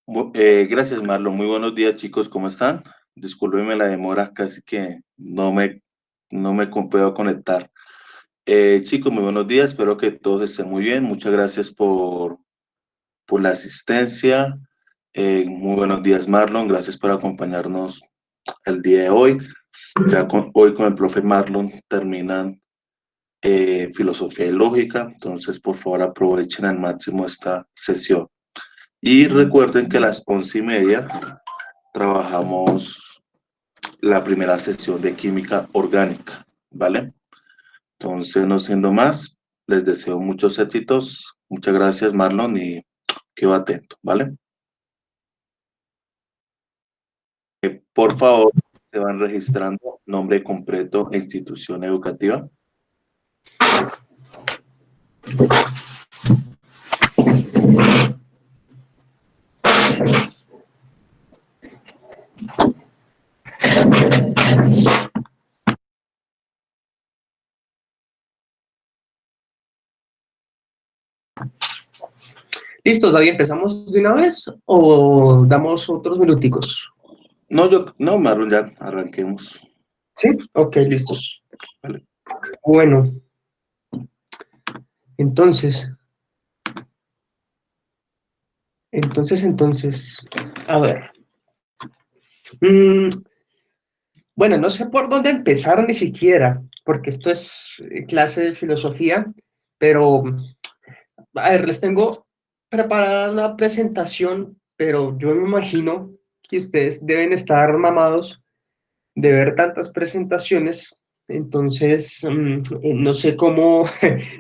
Gracias, Marlon. Muy buenos días, chicos. ¿Cómo están? Discúlpenme la demora, casi que no me puedo conectar. Chicos, muy buenos días. Espero que todos estén muy bien. Muchas gracias por la asistencia. Muy buenos días, Marlon. Gracias por acompañarnos el día de hoy. Hoy con el profe Marlon terminan filosofía y lógica. Entonces, por favor, aprovechen al máximo esta sesión. Y recuerden que a las 11:30 trabajamos la primera sesión de química orgánica, ¿vale? Entonces, no siendo más, les deseo muchos éxitos. Muchas gracias, Marlon, y quedo atento, ¿vale? Por favor, se van registrando nombre completo e institución educativa. Listo, David, ¿empezamos de una vez o damos otros minuticos? No, Marlon, ya arranquemos. ¿Sí? Ok, listos. Vale. Bueno, entonces, a ver. Mm, bueno, no sé por dónde empezar ni siquiera, porque esto es clase de filosofía, pero, a ver, les tengo preparada una presentación, pero yo me imagino que ustedes deben estar mamados de ver tantas presentaciones, entonces no sé cómo,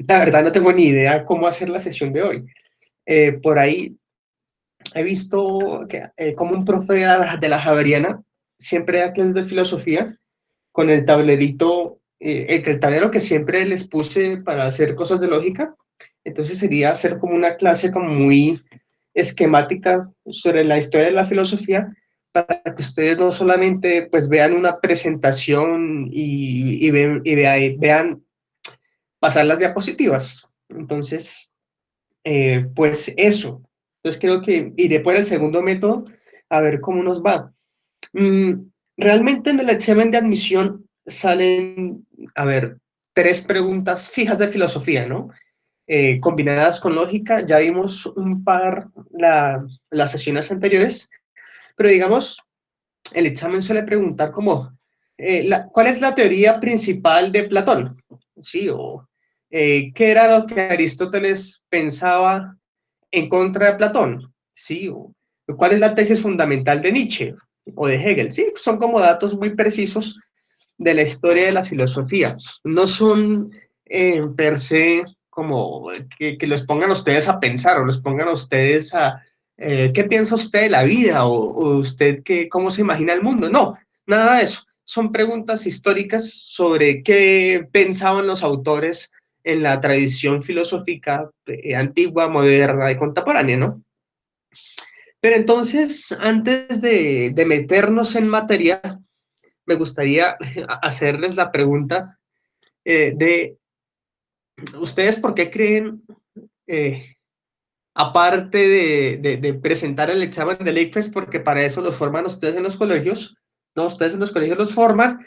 la verdad no tengo ni idea cómo hacer la sesión de hoy. Por ahí he visto que como un profe de la Javeriana siempre da clases de filosofía con el tablerito, el tablero que siempre les puse para hacer cosas de lógica, entonces sería hacer como una clase como muy esquemática sobre la historia de la filosofía, para que ustedes no solamente pues vean una presentación vean pasar las diapositivas. Entonces, pues eso. Entonces creo que iré por el segundo método a ver cómo nos va. Mm, Realmente en el examen de admisión salen, a ver, tres preguntas fijas de filosofía, ¿no? Combinadas con lógica. Ya vimos un par las sesiones anteriores, pero digamos, el examen suele preguntar como, ¿cuál es la teoría principal de Platón? ¿Sí? O ¿qué era lo que Aristóteles pensaba en contra de Platón? ¿Sí? O ¿cuál es la tesis fundamental de Nietzsche o de Hegel? Sí, son como datos muy precisos de la historia de la filosofía. No son per se como que los pongan ustedes a pensar o los pongan a ustedes a ¿qué piensa usted de la vida? O usted cómo se imagina el mundo. No, nada de eso. Son preguntas históricas sobre qué pensaban los autores en la tradición filosófica antigua, moderna y contemporánea, ¿no? Pero entonces, antes de meternos en materia, me gustaría hacerles la pregunta de ustedes por qué creen, eh, aparte de presentar el examen del ICFES, porque para eso los forman ustedes en los colegios, no, ustedes en los colegios los forman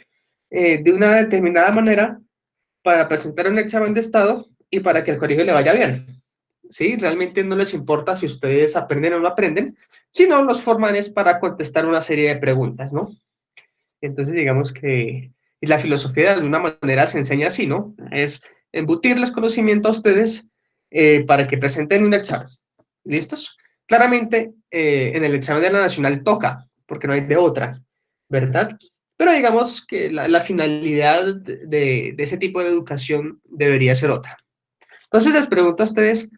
de una determinada manera para presentar un examen de estado y para que el colegio le vaya bien. ¿Sí? Realmente no les importa si ustedes aprenden o no aprenden, sino los forman es para contestar una serie de preguntas, ¿no? Entonces, digamos que la filosofía de alguna manera se enseña así, ¿no? Es embutirles conocimiento a ustedes para que presenten un examen. ¿Listos? Claramente, en el examen de la nacional toca, porque no hay de otra, ¿verdad? Pero digamos que la finalidad de ese tipo de educación debería ser otra. Entonces les pregunto a ustedes,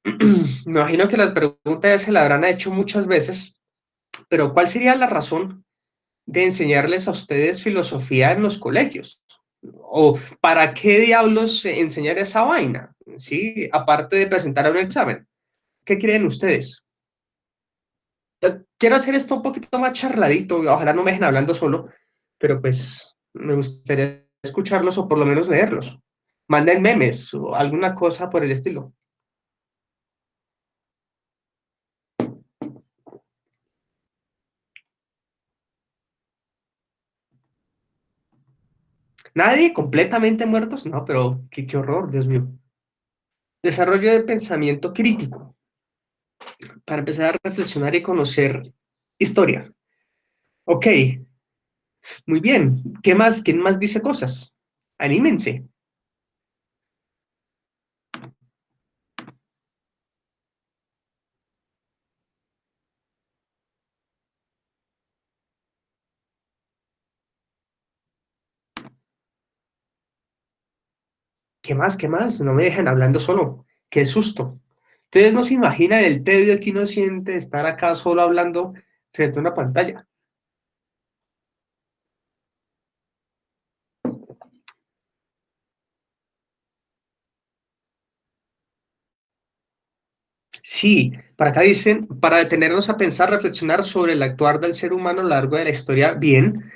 me imagino que las preguntas ya se la habrán hecho muchas veces, pero ¿cuál sería la razón de enseñarles a ustedes filosofía en los colegios? ¿O para qué diablos enseñar esa vaina? ¿Sí? Aparte de presentar un examen. ¿Qué creen ustedes? Quiero hacer esto un poquito más charladito, ojalá no me dejen hablando solo, pero pues me gustaría escucharlos o por lo menos leerlos. Manden memes o alguna cosa por el estilo. Nadie completamente muertos, no, pero qué horror, Dios mío. Desarrollo de pensamiento crítico, para empezar a reflexionar y conocer historia. Ok, muy bien. ¿Qué más? ¿Quién más dice cosas? Anímense. ¿Qué más? ¿Qué más? No me dejen hablando solo. Qué susto. Ustedes no se imaginan el tedio que uno siente de estar acá solo hablando frente a una pantalla. Sí, para acá dicen, para detenernos a pensar, reflexionar sobre el actuar del ser humano a lo largo de la historia, bien,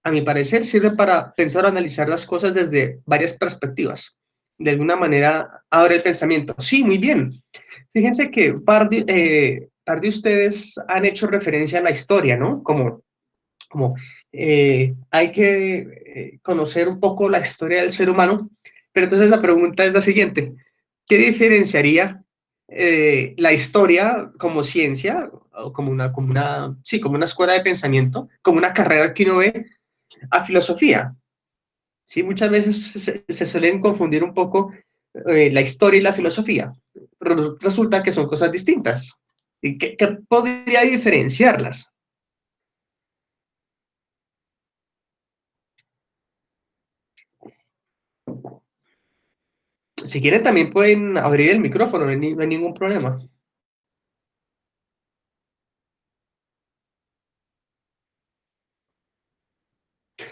a mi parecer sirve para pensar o analizar las cosas desde varias perspectivas. De alguna manera abre el pensamiento. Sí, muy bien. Fíjense que par de ustedes han hecho referencia a la historia, ¿no? Como hay que conocer un poco la historia del ser humano, pero entonces la pregunta es la siguiente, ¿qué diferenciaría la historia como ciencia, o sí, como una escuela de pensamiento, como una carrera que uno ve, a filosofía? Sí, muchas veces se suelen confundir un poco la historia y la filosofía. Resulta que son cosas distintas. ¿Y qué podría diferenciarlas? Si quieren, también pueden abrir el micrófono, no hay ningún problema.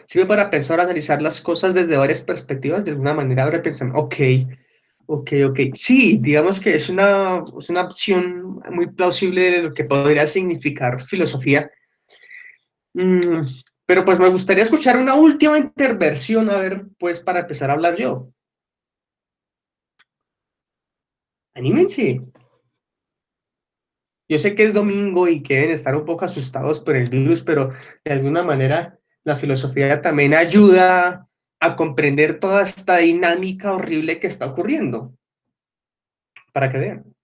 Sirve para pensar, analizar las cosas desde varias perspectivas, de alguna manera abre pensamiento. Ok, ok. Sí, digamos que es una opción muy plausible de lo que podría significar filosofía. Mm, pero pues me gustaría escuchar una última intervención, a ver, pues para empezar a hablar yo. Anímense. Yo sé que es domingo y que deben estar un poco asustados por el virus, pero de alguna manera la filosofía también ayuda a comprender toda esta dinámica horrible que está ocurriendo, para que vean.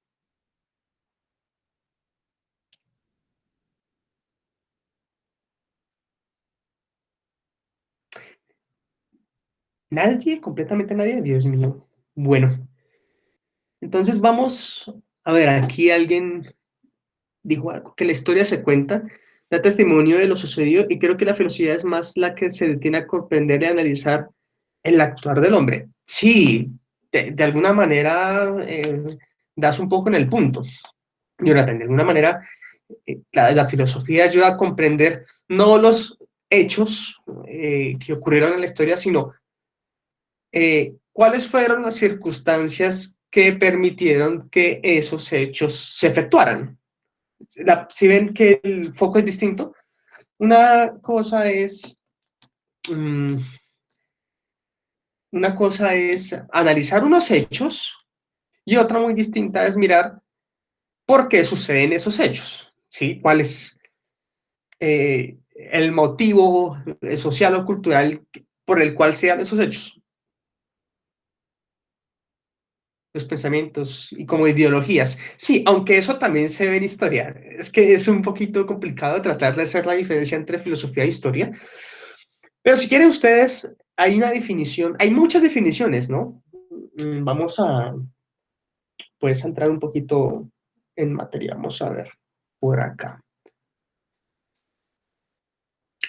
Nadie, completamente nadie, Dios mío. Bueno, entonces vamos a ver, aquí alguien dijo algo, que la historia se cuenta, da testimonio de lo sucedido y creo que la filosofía es más la que se detiene a comprender y analizar el actuar del hombre. Sí, de alguna manera das un poco en el punto, Jonathan, de alguna manera la filosofía ayuda a comprender no los hechos que ocurrieron en la historia, sino cuáles fueron las circunstancias que permitieron que esos hechos se efectuaran. Si ven que el foco es distinto, una cosa es, um, una cosa es analizar unos hechos y otra muy distinta es mirar por qué suceden esos hechos, ¿sí? ¿Cuál es el motivo social o cultural por el cual se dan esos hechos? Los pensamientos y como ideologías. Sí, aunque eso también se ve en historia. Es que es un poquito complicado tratar de hacer la diferencia entre filosofía e historia. Pero si quieren ustedes, hay una definición, hay muchas definiciones, ¿no? Vamos a, pues, a entrar un poquito en materia. Vamos a ver por acá.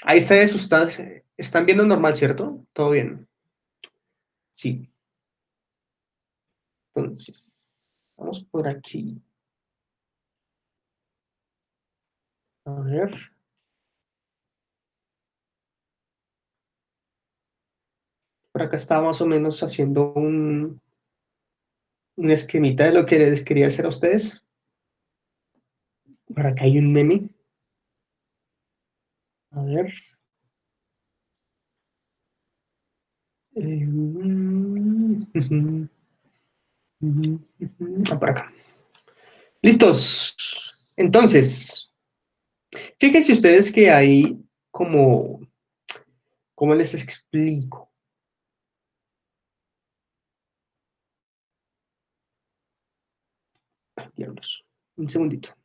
Ahí ustedes están viendo normal, ¿cierto? Todo bien. Sí. Entonces, vamos por aquí. A ver. Por acá estaba más o menos haciendo un esquemita de lo que les quería hacer a ustedes. Por acá hay un meme. A ver. Por acá. Listos. Entonces, fíjense ustedes que hay como, ¿cómo les explico? Diablos. Un segundito.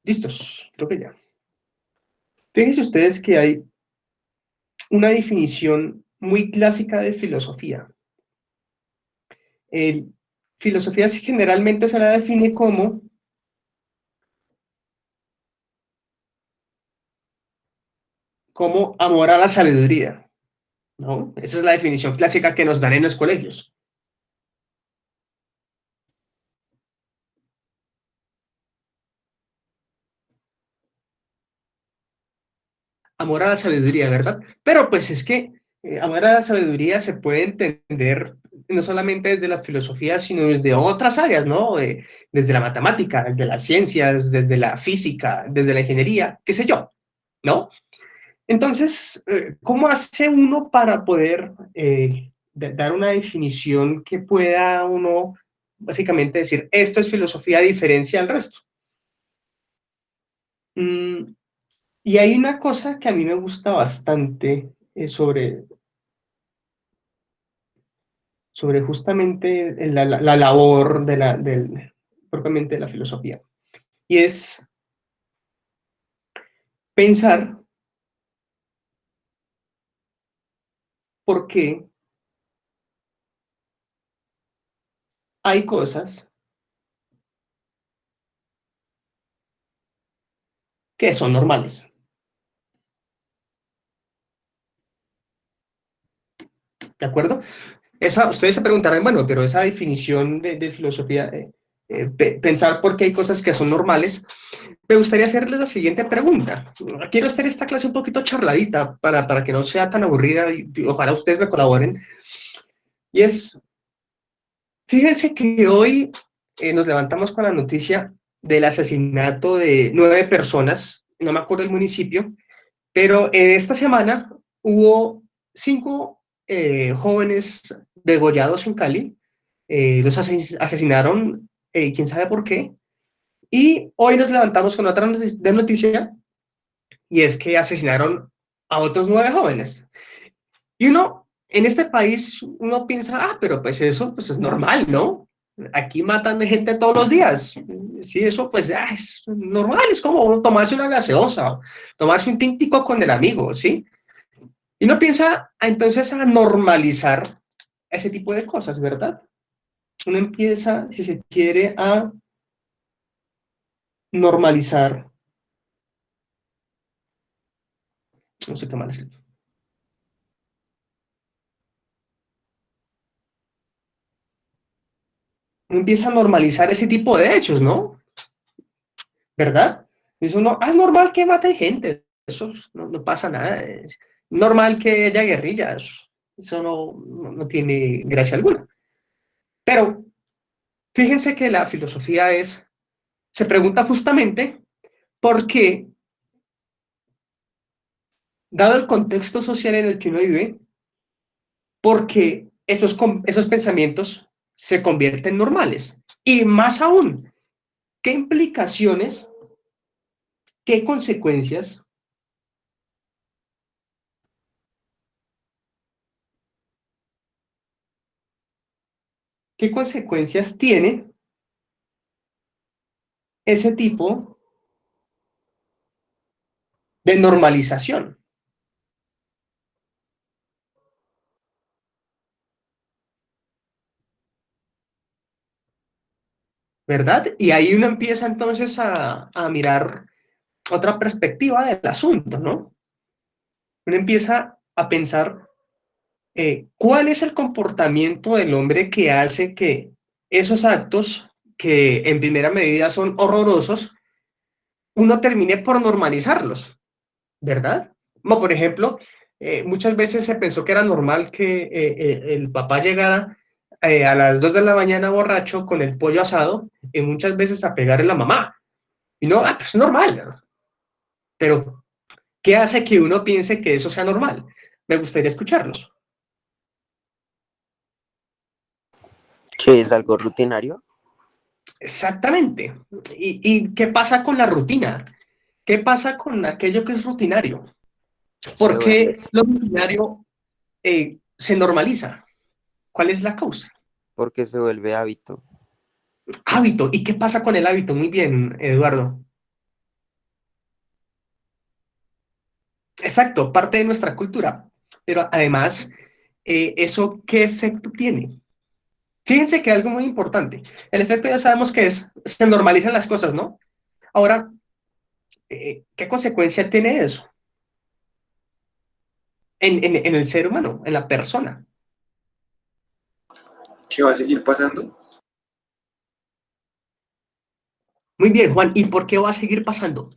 Listos, creo que ya. Fíjense ustedes que hay una definición muy clásica de filosofía. Filosofía generalmente se la define como amor a la sabiduría, ¿no? Esa es la definición clásica que nos dan en los colegios. Amor a la sabiduría, ¿verdad? Pero pues es que amor a la sabiduría se puede entender no solamente desde la filosofía, sino desde otras áreas, ¿no? Desde la matemática, desde las ciencias, desde la física, desde la ingeniería, qué sé yo, ¿no? Entonces, ¿cómo hace uno para poder dar una definición que pueda uno básicamente decir, esto es filosofía a diferencia del resto? Mm, y hay una cosa que a mí me gusta bastante sobre justamente la labor propiamente de la filosofía. Y es pensar por qué hay cosas que son normales. ¿De acuerdo? Ustedes se preguntarán, bueno, pero esa definición de filosofía, pensar por qué hay cosas que son normales, me gustaría hacerles la siguiente pregunta. Quiero hacer esta clase un poquito charladita para que no sea tan aburrida y ojalá ustedes me colaboren. Y es, fíjense que hoy nos levantamos con la noticia del asesinato de 9 personas, no me acuerdo el municipio, pero esta semana hubo 5 jóvenes degollados en Cali, los asesinaron, quién sabe por qué, y hoy nos levantamos con otra noticia, y es que asesinaron a otros 9 jóvenes. Y uno, en este país, uno piensa, ah, pero pues eso pues es normal, ¿no? Aquí matan gente todos los días. Sí, eso pues es normal, es como tomarse una gaseosa, tomarse un tintico con el amigo, ¿sí? Y uno piensa entonces a normalizar ese tipo de cosas, ¿verdad? Uno empieza, si se quiere, a normalizar, no sé qué mal es, uno empieza a normalizar ese tipo de hechos, ¿no? ¿Verdad? Eso no, es normal que maten gente, eso no pasa nada, es normal que haya guerrillas, eso no tiene gracia alguna. Pero fíjense que la filosofía se pregunta justamente por qué, dado el contexto social en el que uno vive, porque esos pensamientos se convierten normales. Y más aún, ¿qué implicaciones, qué consecuencias, qué consecuencias tiene ese tipo de normalización? ¿Verdad? Y ahí uno empieza entonces a mirar otra perspectiva del asunto, ¿no? Uno empieza a pensar cuál es el comportamiento del hombre que hace que esos actos, que en primera medida son horrorosos, uno termine por normalizarlos, ¿verdad? Como por ejemplo, muchas veces se pensó que era normal que el papá llegara a las 2 de la mañana borracho con el pollo asado y muchas veces a pegarle a la mamá. Y no, pues es normal, ¿no? Pero ¿qué hace que uno piense que eso sea normal? Me gustaría escucharlos. ¿Que es algo rutinario? Exactamente. ¿Y qué pasa con la rutina? ¿qué pasa con aquello que es rutinario? Se ¿Por vuelve, qué lo rutinario se normaliza? ¿Cuál es la causa? porque se vuelve hábito. Hábito. ¿Y qué pasa con el hábito? Muy bien, Eduardo. Exacto, parte de nuestra cultura. Pero además, ¿eso qué efecto tiene? Fíjense que algo muy importante. El efecto ya sabemos que es, se normalizan las cosas, ¿no? Ahora, ¿qué consecuencia tiene eso en el ser humano, en la persona? ¿Qué va a seguir pasando? Muy bien, Juan, ¿y por qué va a seguir pasando?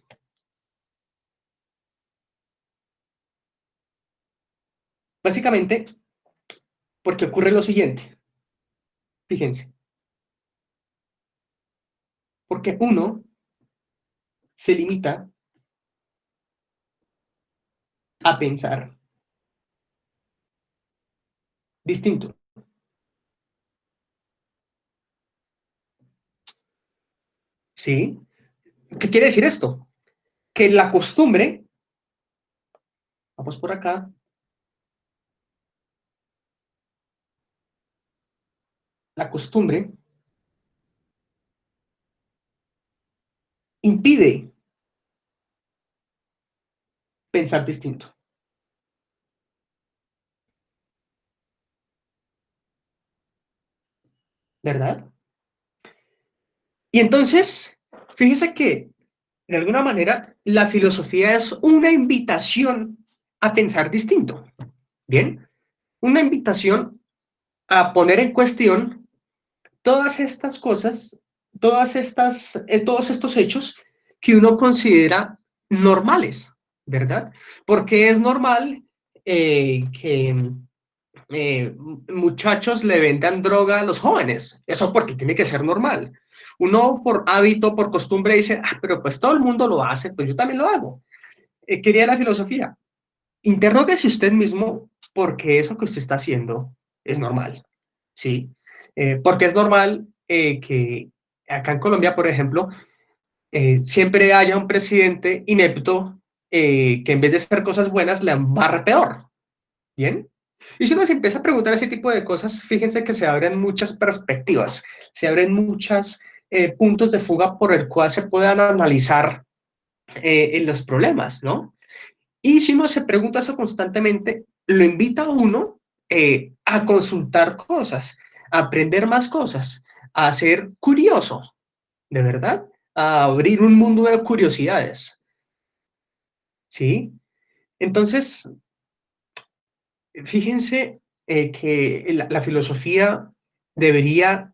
Básicamente, porque ocurre lo siguiente. Fíjense, porque uno se limita a pensar distinto. ¿Sí? ¿Qué quiere decir esto? Que la costumbre, vamos por acá, la costumbre impide pensar distinto, ¿verdad? Y entonces, fíjese que, de alguna manera, la filosofía es una invitación a pensar distinto, ¿bien? Una invitación a poner en cuestión todas estas cosas, todos estos hechos que uno considera normales, ¿verdad? Porque es normal que muchachos le vendan droga a los jóvenes. Eso porque tiene que ser normal. Uno por hábito, por costumbre dice, ah, pero pues todo el mundo lo hace, pues yo también lo hago. Quería la filosofía. Interróguese usted mismo porque eso que usted está haciendo es normal, ¿sí? Porque es normal que acá en Colombia, por ejemplo, siempre haya un presidente inepto que en vez de hacer cosas buenas le embarre peor. ¿Bien? Y si uno se empieza a preguntar ese tipo de cosas, fíjense que se abren muchas perspectivas, se abren muchos puntos de fuga por el cual se puedan analizar en los problemas, ¿no? Y si uno se pregunta eso constantemente, lo invita a uno a consultar cosas, a aprender más cosas, a ser curioso, de verdad, a abrir un mundo de curiosidades, ¿sí? Entonces, fíjense que la filosofía debería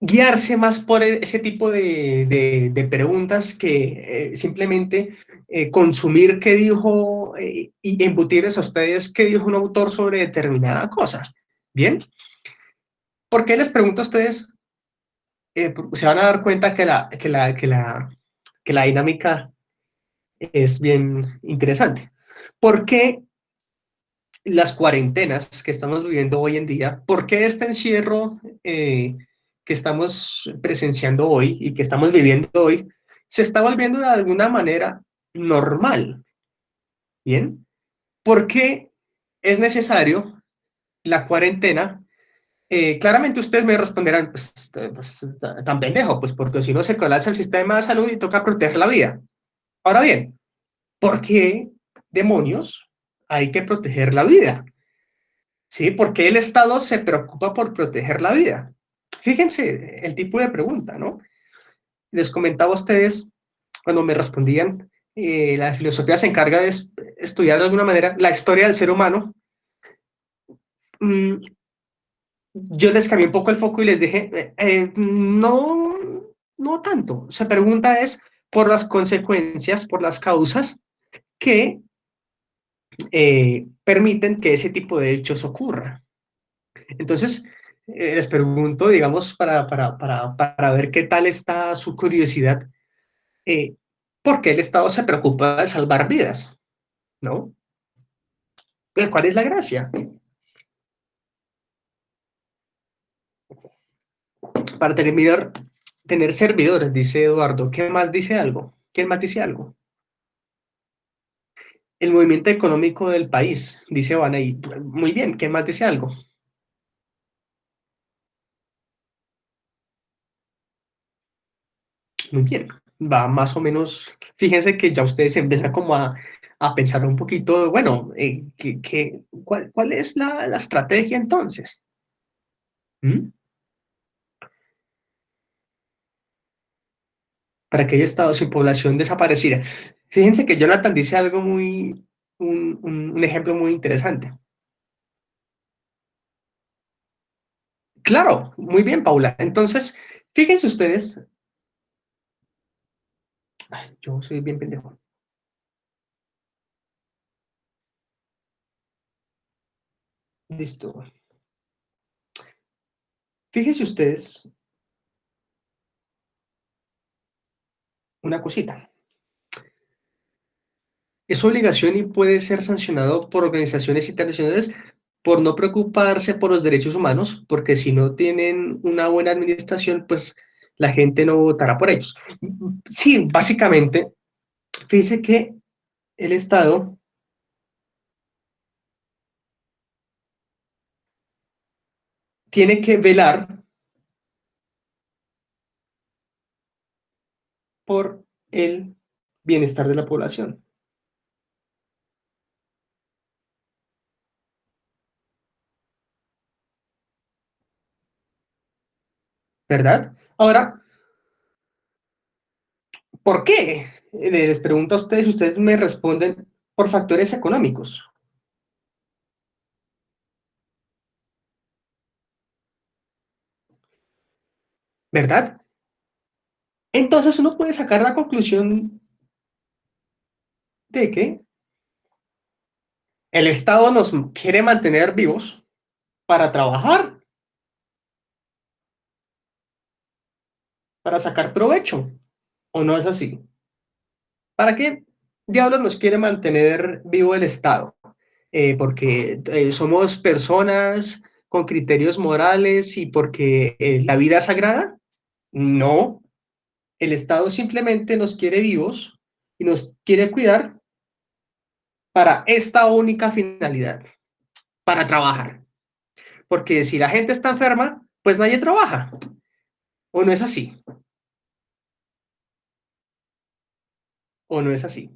guiarse más por ese tipo de preguntas que simplemente consumir qué dijo y embutirles a ustedes qué dijo un autor sobre determinada cosa. ¿Bien? ¿Por qué les pregunto a ustedes? Se van a dar cuenta que la dinámica es bien interesante. ¿Por qué las cuarentenas que estamos viviendo hoy en día, por qué este encierro que estamos presenciando hoy y que estamos viviendo hoy se está volviendo de alguna manera normal? ¿Bien? ¿Por qué es necesario la cuarentena? Claramente ustedes me responderán, pues, tan pendejo, pues porque si no se colapsa el sistema de salud y toca proteger la vida. Ahora bien, ¿por qué demonios hay que proteger la vida? ¿Sí? Porque el Estado se preocupa por proteger la vida. Fíjense el tipo de pregunta, ¿no? Les comentaba a ustedes cuando me respondían, la filosofía se encarga de estudiar de alguna manera la historia del ser humano. Mm, yo les cambié un poco el foco y les dije, no, no tanto. Se pregunta es por las consecuencias, por las causas que permiten que ese tipo de hechos ocurra. Entonces, les pregunto, digamos, para ver qué tal está su curiosidad, eh, ¿por qué el Estado se preocupa de salvar vidas? ¿No? ¿Cuál es la gracia? Para terminar, tener servidores, dice Eduardo. ¿Qué más dice algo? ¿Quién más dice algo? El movimiento económico del país, dice Vaney. Muy bien, ¿quién más dice algo? Muy bien, va más o menos, fíjense que ya ustedes empiezan como a pensar un poquito, bueno, ¿cuál es la estrategia entonces? ¿Mm? Para que haya estado sin población desapareciera. Fíjense que Jonathan dice algo un ejemplo muy interesante. Claro, muy bien, Paula. Entonces, fíjense ustedes, ay, yo soy bien pendejo. Listo. Fíjense ustedes una cosita. Es obligación y puede ser sancionado por organizaciones internacionales por no preocuparse por los derechos humanos, porque si no tienen una buena administración, pues la gente no votará por ellos. Sí, básicamente, fíjese que el Estado tiene que velar por el bienestar de la población, ¿verdad? Ahora, ¿por qué? Les pregunto a ustedes, ustedes me responden por factores económicos, ¿verdad? Entonces uno puede sacar la conclusión de que el Estado nos quiere mantener vivos para trabajar, para sacar provecho, ¿o no es así? ¿Para qué diablos nos quiere mantener vivo el Estado? Porque somos personas con criterios morales y porque la vida es sagrada. No, el Estado simplemente nos quiere vivos y nos quiere cuidar para esta única finalidad, para trabajar. Porque si la gente está enferma, pues nadie trabaja. ¿O no es así? ¿O no es así?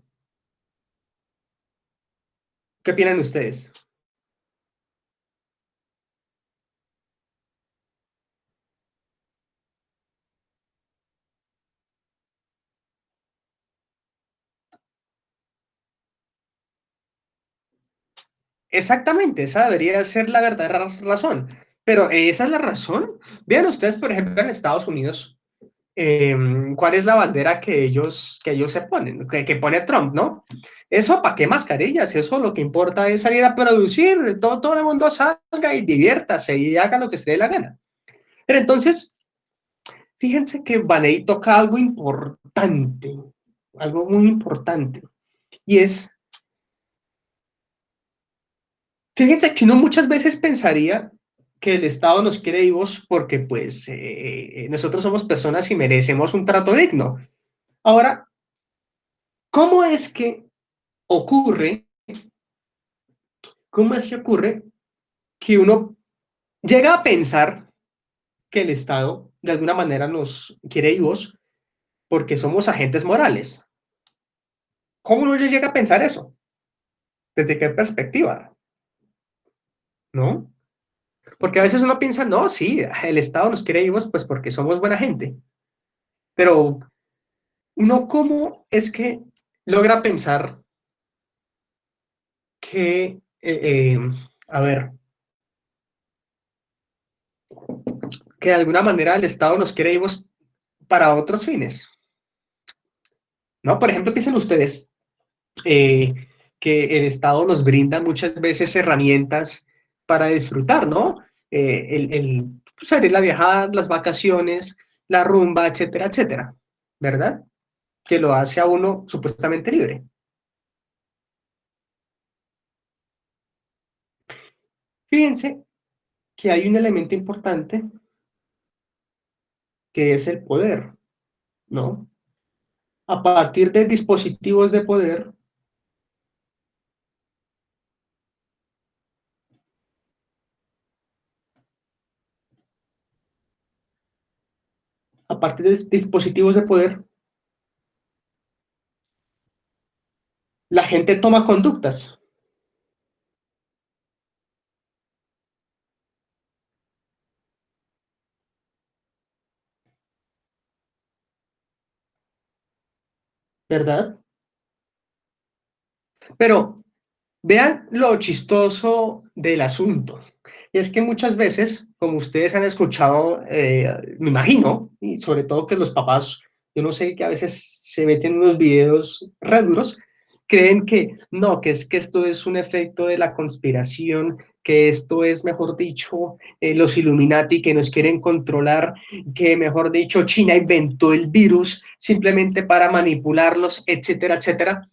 ¿Qué opinan ustedes? Exactamente, esa debería ser la verdadera razón. Pero esa es la razón. Vean ustedes, por ejemplo, en Estados Unidos, cuál es la bandera que ellos se ponen, que pone Trump, ¿no? Eso, ¿para qué mascarillas? Eso lo que importa es salir a producir, todo el mundo salga y diviértase y haga lo que se dé la gana. Pero entonces, fíjense que Vaney toca algo muy importante, y es, fíjense que uno muchas veces pensaría que el Estado nos quiere vivos porque pues nosotros somos personas y merecemos un trato digno. Ahora, ¿cómo es que ocurre, cómo es que ocurre que uno llega a pensar que el Estado de alguna manera nos quiere vivos porque somos agentes morales? ¿Cómo uno llega a pensar eso? ¿Desde qué perspectiva? ¿No? Porque a veces uno piensa, no, sí, el Estado nos quiere vivos pues porque somos buena gente, pero uno cómo es que logra pensar que, a ver, que de alguna manera el Estado nos quiere vivos para otros fines, ¿no? Por ejemplo, piensen ustedes eh, que el Estado nos brinda muchas veces herramientas para disfrutar, ¿no? Salir a viajar, las vacaciones, la rumba, etcétera, etcétera, ¿verdad? Que lo hace a uno supuestamente libre. Fíjense que hay un elemento importante que es el poder, ¿no? a partir de dispositivos de poder, a partir de dispositivos de poder, la gente toma conductas, ¿verdad? Pero vean lo chistoso del asunto. Y es que muchas veces, como ustedes han escuchado, me imagino, y sobre todo que los papás, yo no sé, que a veces se meten unos videos re duros, creen que no, que es que esto es un efecto de la conspiración, que esto es, mejor dicho, los Illuminati que nos quieren controlar, que, mejor dicho, China inventó el virus simplemente para manipularlos, etcétera, etcétera.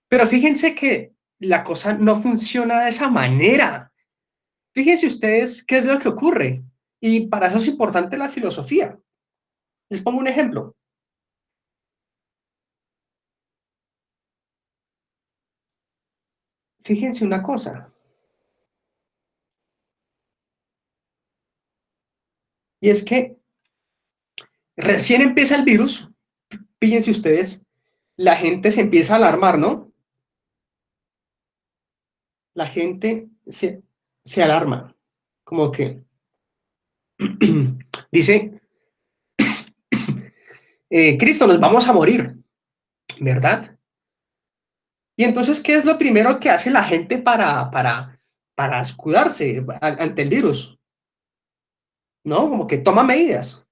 Pero fíjense que la cosa no funciona de esa manera. Fíjense ustedes qué es lo que ocurre. Y para eso es importante la filosofía. Les pongo un ejemplo. Fíjense una cosa. Y es que recién empieza el virus. Fíjense ustedes, la gente se empieza a alarmar, ¿no? La gente se alarma. Como que dice, Cristo, nos vamos a morir, ¿verdad? Y entonces, ¿qué es lo primero que hace la gente para escudarse ante el virus? ¿No? Como que toma medidas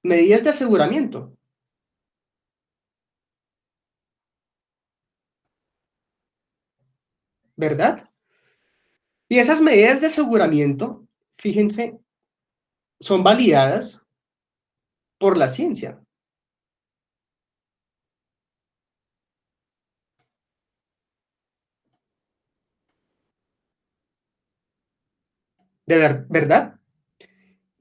de aseguramiento, ¿verdad? Y esas medidas de aseguramiento, fíjense, son validadas por la ciencia. ¿Verdad?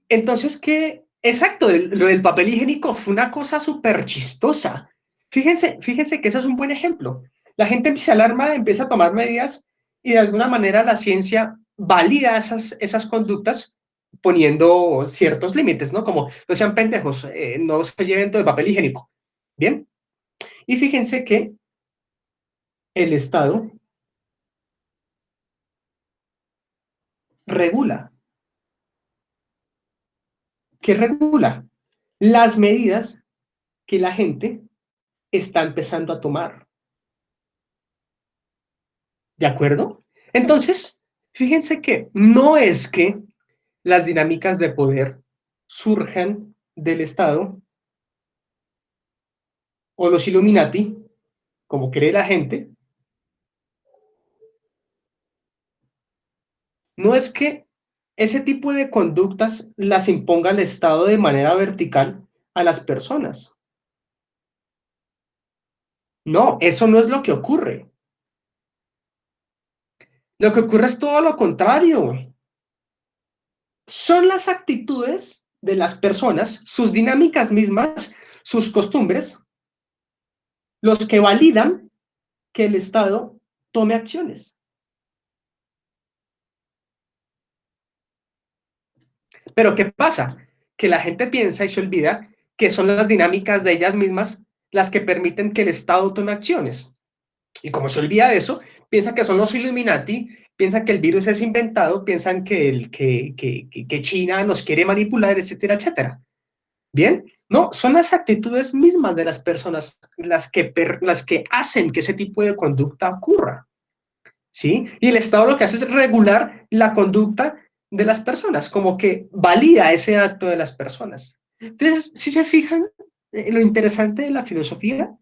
Entonces, ¿qué? Exacto, lo del papel higiénico fue una cosa súper chistosa. Fíjense que eso es un buen ejemplo. La gente empieza a alarmar, empieza a tomar medidas y de alguna manera la ciencia valida esas conductas poniendo ciertos límites, ¿no? Como no sean pendejos, no se lleven todo el papel higiénico. Bien, y fíjense que el Estado regula. ¿Qué regula? Las medidas que la gente está empezando a tomar. ¿De acuerdo? Entonces, fíjense que no es que las dinámicas de poder surjan del Estado o los Illuminati, como cree la gente, no es que ese tipo de conductas las imponga el Estado de manera vertical a las personas. No, eso no es lo que ocurre. Lo que ocurre es todo lo contrario. Son las actitudes de las personas, sus dinámicas mismas, sus costumbres, los que validan que el Estado tome acciones. Pero ¿qué pasa? Que la gente piensa y se olvida que son las dinámicas de ellas mismas las que permiten que el Estado tome acciones. Y como se olvida de eso, piensa que son los Illuminati, piensan que el virus es inventado, piensan que China nos quiere manipular, etcétera, etcétera. Bien, no, son las actitudes mismas de las personas las que hacen que ese tipo de conducta ocurra. ¿Sí? Y el Estado lo que hace es regular la conducta de las personas, como que valida ese acto de las personas. Entonces, si se fijan, lo interesante de la filosofía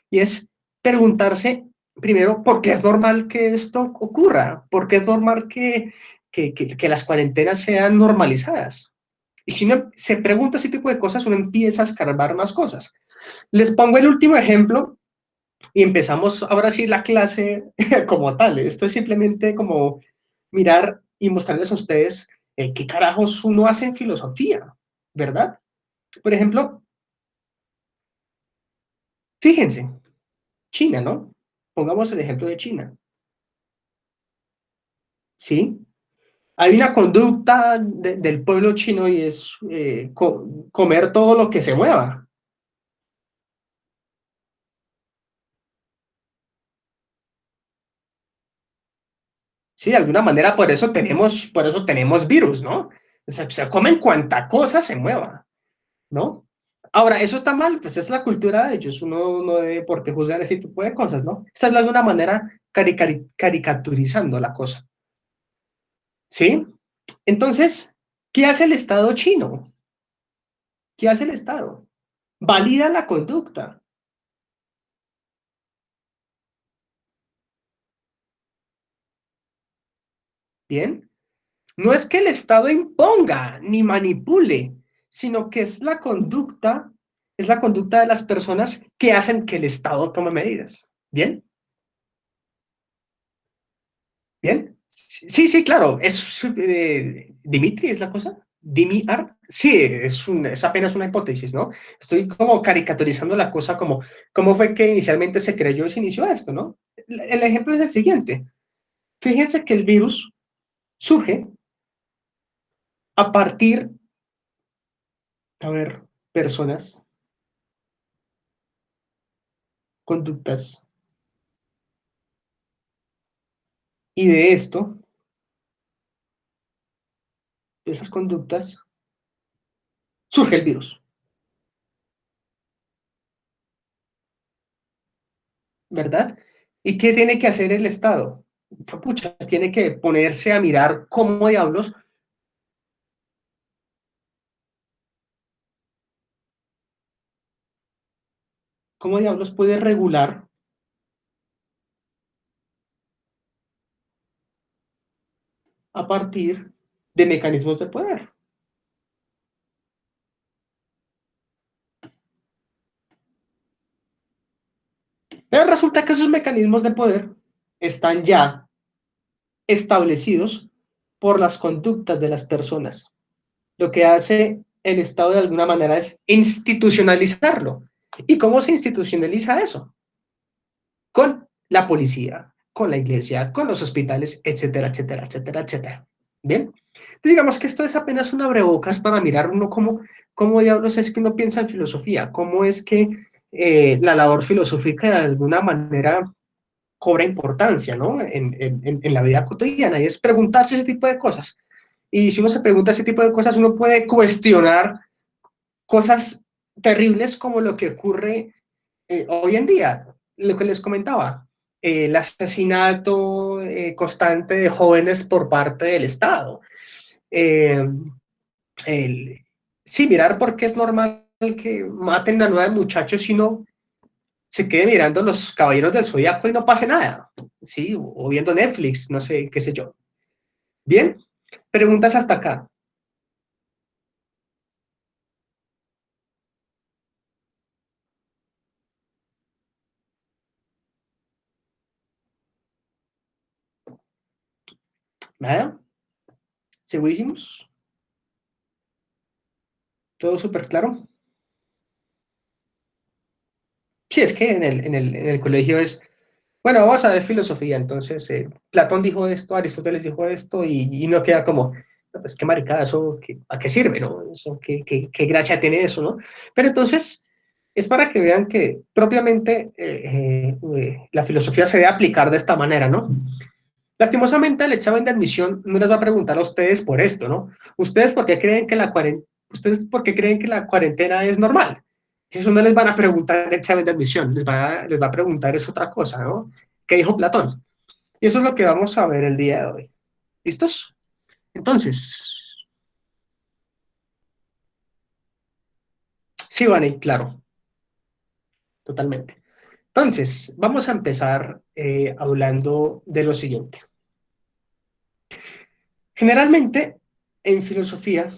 y es preguntarse primero por qué es normal que esto ocurra, por qué es normal que las cuarentenas sean normalizadas. Y si uno se pregunta ese tipo de cosas, uno empieza a escarbar más cosas. Les pongo el último ejemplo y empezamos ahora sí la clase como tal. Esto es simplemente como mirar y mostrarles a ustedes qué carajos uno hace en filosofía. ¿verdad? Por ejemplo, fíjense, China, ¿no? Pongamos el ejemplo de China, ¿sí? Hay una conducta del pueblo chino y es comer todo lo que se mueva. Sí, de alguna manera por eso tenemos virus, ¿no? Se comen cuanta cosa se mueva, ¿no? Ahora, ¿eso está mal? Pues es la cultura de ellos, uno no debe por qué juzgar ese tipo de cosas, ¿no? Está de alguna manera caricaturizando la cosa, ¿sí? Entonces, ¿qué hace el Estado chino? ¿Qué hace el Estado? Valida la conducta, ¿bien? No es que el Estado imponga ni manipule, sino que es la conducta de las personas que hacen que el Estado tome medidas. ¿Bien? ¿Bien? Sí, sí, claro. Es Dimitri, ¿es la cosa? Dimi-Art. Sí, es apenas una hipótesis, ¿no? Estoy como caricaturizando la cosa como cómo fue que inicialmente se creyó y se inició esto, ¿no? El ejemplo es el siguiente. Fíjense que el virus surge a partir, a ver, personas, conductas, y de esto, de esas conductas, surge el virus, ¿verdad? ¿Y qué tiene que hacer el Estado? Pucha, tiene que ponerse a mirar cómo diablos puede regular a partir de mecanismos de poder. Pero resulta que esos mecanismos de poder están ya establecidos por las conductas de las personas. Lo que hace el Estado de alguna manera es institucionalizarlo. ¿Y cómo se institucionaliza eso? Con la policía, con la iglesia, con los hospitales, etcétera, etcétera, etcétera, etcétera. Bien, entonces, digamos que esto es apenas un abrebocas para mirar uno cómo diablos es que uno piensa en filosofía, cómo es que la labor filosófica de alguna manera cobra importancia, ¿no? En la vida cotidiana, y es preguntarse ese tipo de cosas. Y si uno se pregunta ese tipo de cosas, uno puede cuestionar cosas terribles como lo que ocurre hoy en día, lo que les comentaba, el asesinato constante de jóvenes por parte del Estado. Eh, el, sí, mirar por qué es normal que maten a 9 muchachos y no se quede mirando los Caballeros del Zodiaco y no pase nada, ¿sí? O viendo Netflix, no sé, qué sé yo. Bien, preguntas hasta acá. Nada, segurísimos, todo súper claro. Sí, es que en el colegio es, bueno, vamos a ver filosofía, entonces Platón dijo esto, Aristóteles dijo esto, y no queda como, "No, pues qué maricada, eso, ¿a qué sirve, no? Eso, ¿qué gracia tiene eso, no? Pero entonces, es para que vean que propiamente la filosofía se debe aplicar de esta manera, ¿no? Lastimosamente, el examen de admisión no les va a preguntar a ustedes por esto, ¿no? ¿Ustedes por qué creen que la cuarentena es normal? Eso no les van a preguntar en el examen de admisión, les va a preguntar es otra cosa, ¿no? ¿Qué dijo Platón? Y eso es lo que vamos a ver el día de hoy. ¿Listos? Entonces, sí, Vane, claro, totalmente. Entonces, vamos a empezar hablando de lo siguiente. Generalmente, en filosofía,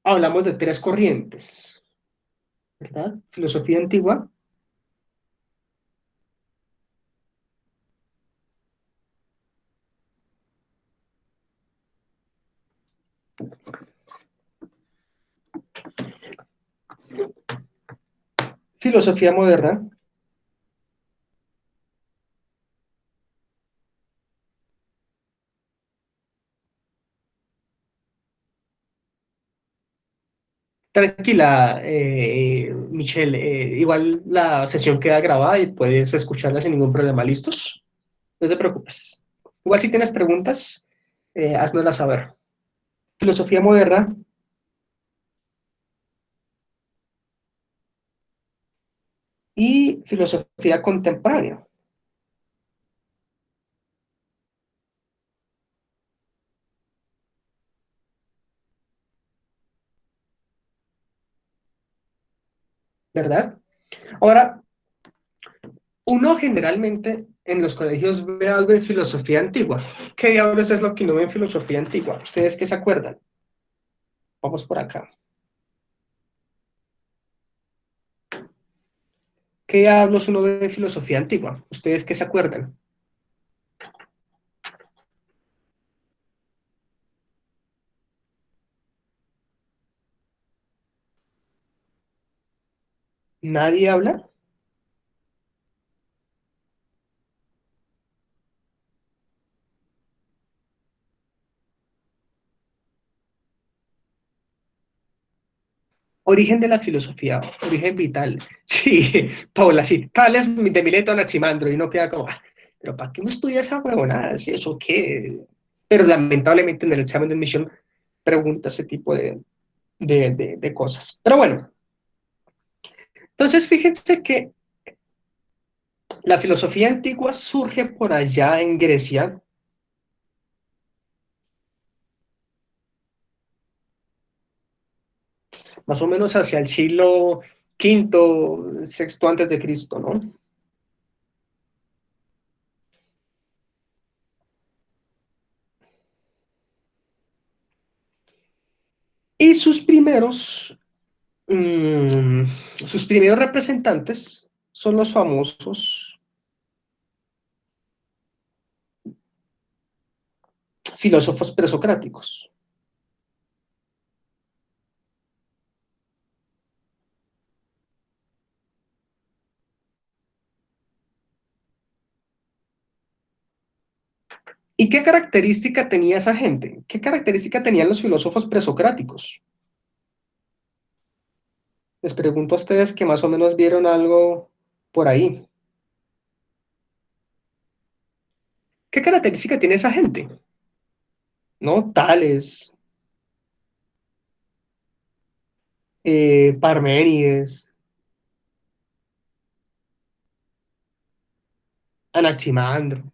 hablamos de tres corrientes, ¿verdad? Filosofía antigua, Filosofía moderna. Tranquila, Michelle, igual la sesión queda grabada y puedes escucharla sin ningún problema. ¿Listos? No te preocupes. Igual si tienes preguntas, háznoslas saber. Filosofía moderna y filosofía contemporánea. ¿Verdad? Ahora, uno generalmente en los colegios ve algo en filosofía antigua. ¿Qué diablos es lo que uno ve en filosofía antigua? ¿Ustedes qué se acuerdan? Vamos por acá. ¿Qué diablos uno ve en filosofía antigua? ¿Ustedes qué se acuerdan? ¿Nadie habla? Origen de la filosofía, origen vital. Sí, Paula, sí, Tales de Mileto a Anaximandro, y no queda como, pero ¿para qué uno estudia esa huevonada? ¿Sí, eso qué? Pero lamentablemente en el examen de admisión pregunta ese tipo de cosas. Pero bueno, entonces fíjense que la filosofía antigua surge por allá en Grecia, más o menos hacia el siglo quinto, sexto antes de Cristo, ¿no? Y mmm, sus primeros representantes son los famosos filósofos presocráticos. ¿Y qué característica tenía esa gente? ¿Qué característica tenían los filósofos presocráticos? Les pregunto a ustedes que más o menos vieron algo por ahí. ¿Qué característica tiene esa gente? ¿No? Tales, Parménides, Anaximandro.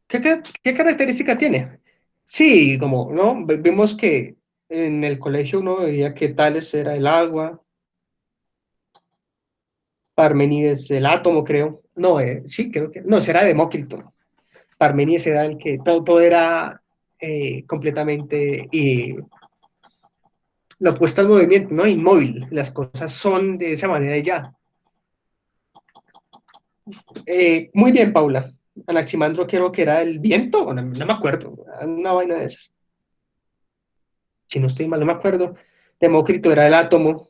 ¿Qué característica tiene? Sí, como, ¿no? Vimos que en el colegio uno veía que Tales era el agua, Parmenides el átomo, creo. No, sí, creo que. No, ese era Demócrito. Parmenides era el que todo era completamente lo opuesto al movimiento, ¿no? Inmóvil. Las cosas son de esa manera y ya. Muy bien, Paula. Anaximandro creo que era el viento, no me acuerdo, una vaina de esas. Si no estoy mal, no me acuerdo. Demócrito era el átomo,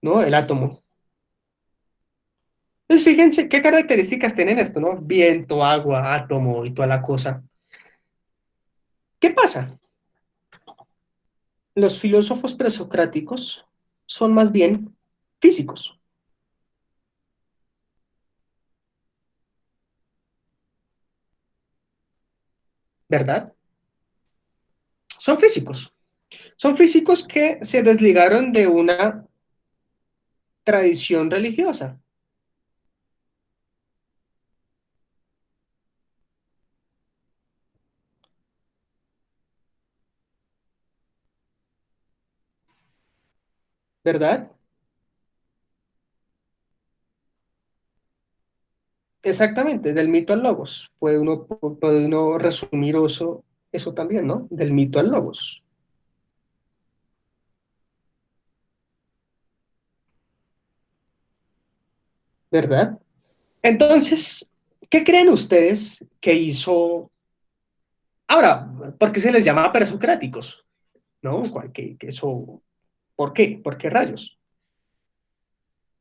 ¿no? El átomo. Entonces, fíjense qué características tienen esto, ¿no? Viento, agua, átomo y toda la cosa. ¿Qué pasa? Los filósofos presocráticos son más bien físicos, ¿verdad? Son físicos. Son físicos que se desligaron de una tradición religiosa, ¿verdad? Exactamente, del mito al logos. Puede uno resumir eso eso también, ¿no? Del mito al logos. ¿Verdad? Entonces, ¿qué creen ustedes que hizo? Ahora, ¿por qué se les llama presocráticos? ¿No? Que eso, ¿por qué? ¿Por qué rayos?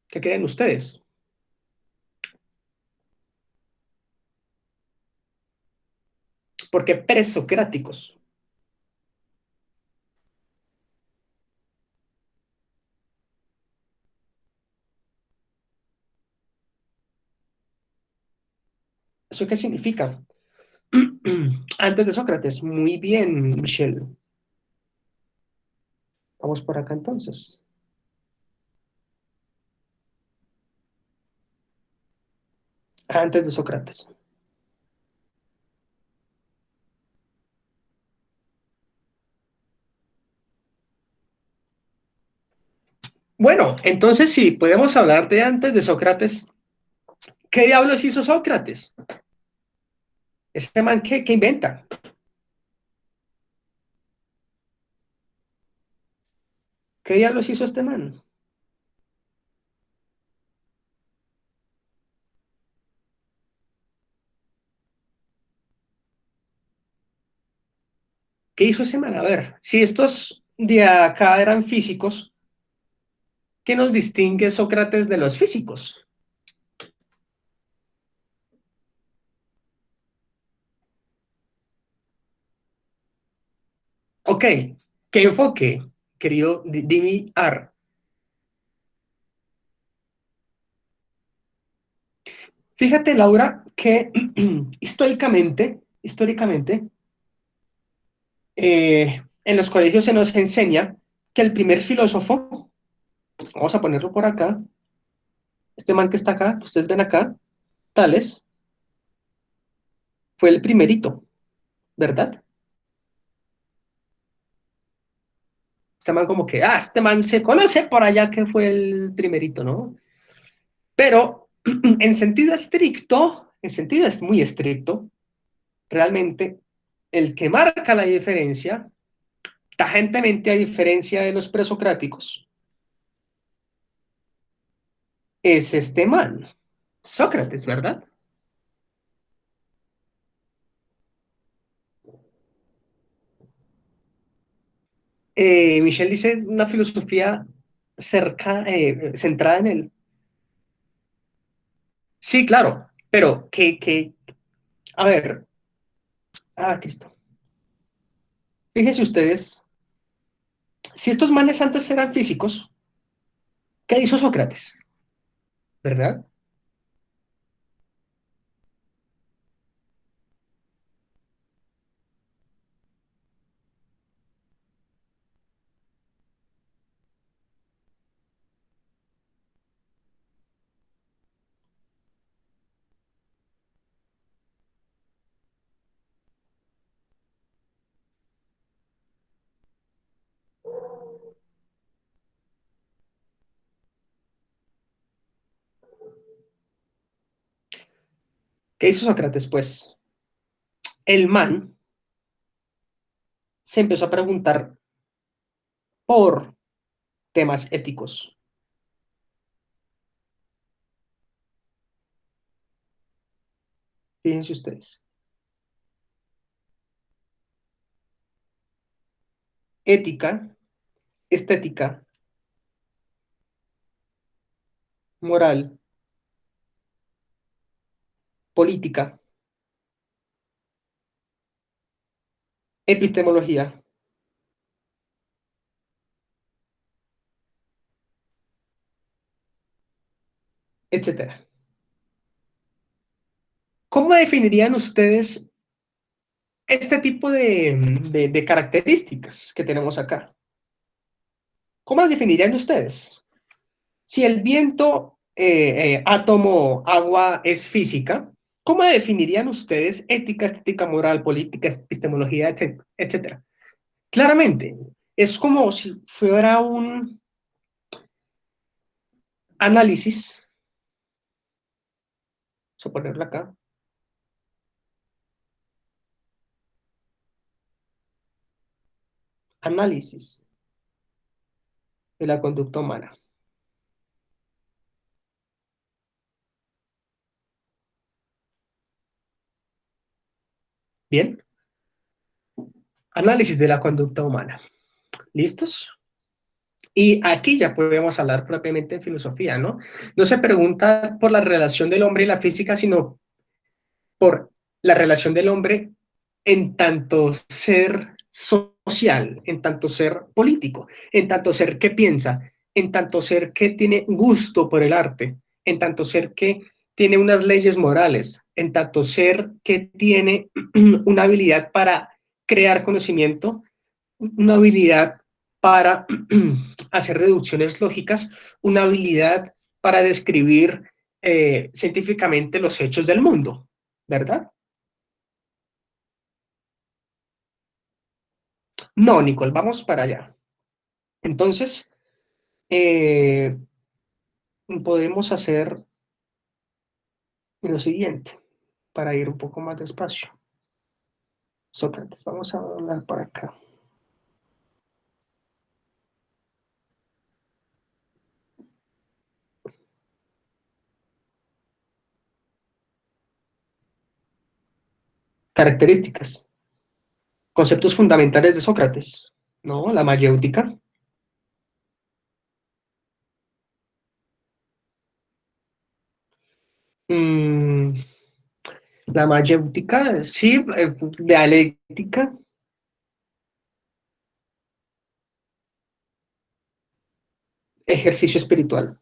¿Qué creen ustedes? ¿Por qué presocráticos? ¿Eso qué significa? Antes de Sócrates. Muy bien, Michelle. Vamos por acá entonces. Antes de Sócrates. Bueno, entonces sí, podemos hablar de antes de Sócrates. ¿Qué diablos hizo Sócrates? Ese man, ¿qué inventa? ¿Qué diablos hizo este man? ¿Qué hizo ese man? A ver, si estos de acá eran físicos, ¿qué nos distingue Sócrates de los físicos? Ok, ¿qué enfoque, querido Dimi Ar? Fíjate, Laura, que históricamente, en los colegios se nos enseña que el primer filósofo, vamos a ponerlo por acá, este man que está acá, que ustedes ven acá, Tales, fue el primerito, ¿verdad? Este man como que, este man se conoce por allá que fue el primerito, ¿no? Pero en sentido es muy estricto, realmente el que marca la diferencia, tajantemente a diferencia de los presocráticos, es este man, Sócrates, ¿verdad? Michel dice una filosofía centrada en él. Sí, claro, pero a ver, Cristo, fíjense ustedes, si estos manes antes eran físicos, ¿qué hizo Sócrates? ¿Verdad? ¿Qué hizo Sócrates? Pues el man se empezó a preguntar por temas éticos. Fíjense ustedes. Ética, estética, moral, política, epistemología, etcétera. ¿Cómo definirían ustedes este tipo de características que tenemos acá? ¿Cómo las definirían ustedes? Si el viento, átomo, agua es física, ¿cómo definirían ustedes ética, estética, moral, política, epistemología, etcétera? Claramente, es como si fuera un análisis, vamos a ponerlo acá, Análisis de la conducta humana. Bien, análisis de la conducta humana. ¿Listos? Y aquí ya podemos hablar propiamente de filosofía, ¿no? No se pregunta por la relación del hombre y la física, sino por la relación del hombre en tanto ser social, en tanto ser político, en tanto ser que piensa, en tanto ser que tiene gusto por el arte, en tanto ser que tiene unas leyes morales, en tanto ser que tiene una habilidad para crear conocimiento, una habilidad para hacer deducciones lógicas, una habilidad para describir científicamente los hechos del mundo, ¿verdad? No, Nicole, vamos para allá. Entonces, eh, podemos hacer lo siguiente para ir un poco más despacio. Sócrates, vamos a hablar para acá. Características, conceptos fundamentales de Sócrates, ¿no? La mayéutica. Mm, la mayéutica, sí, dialéctica, ejercicio espiritual.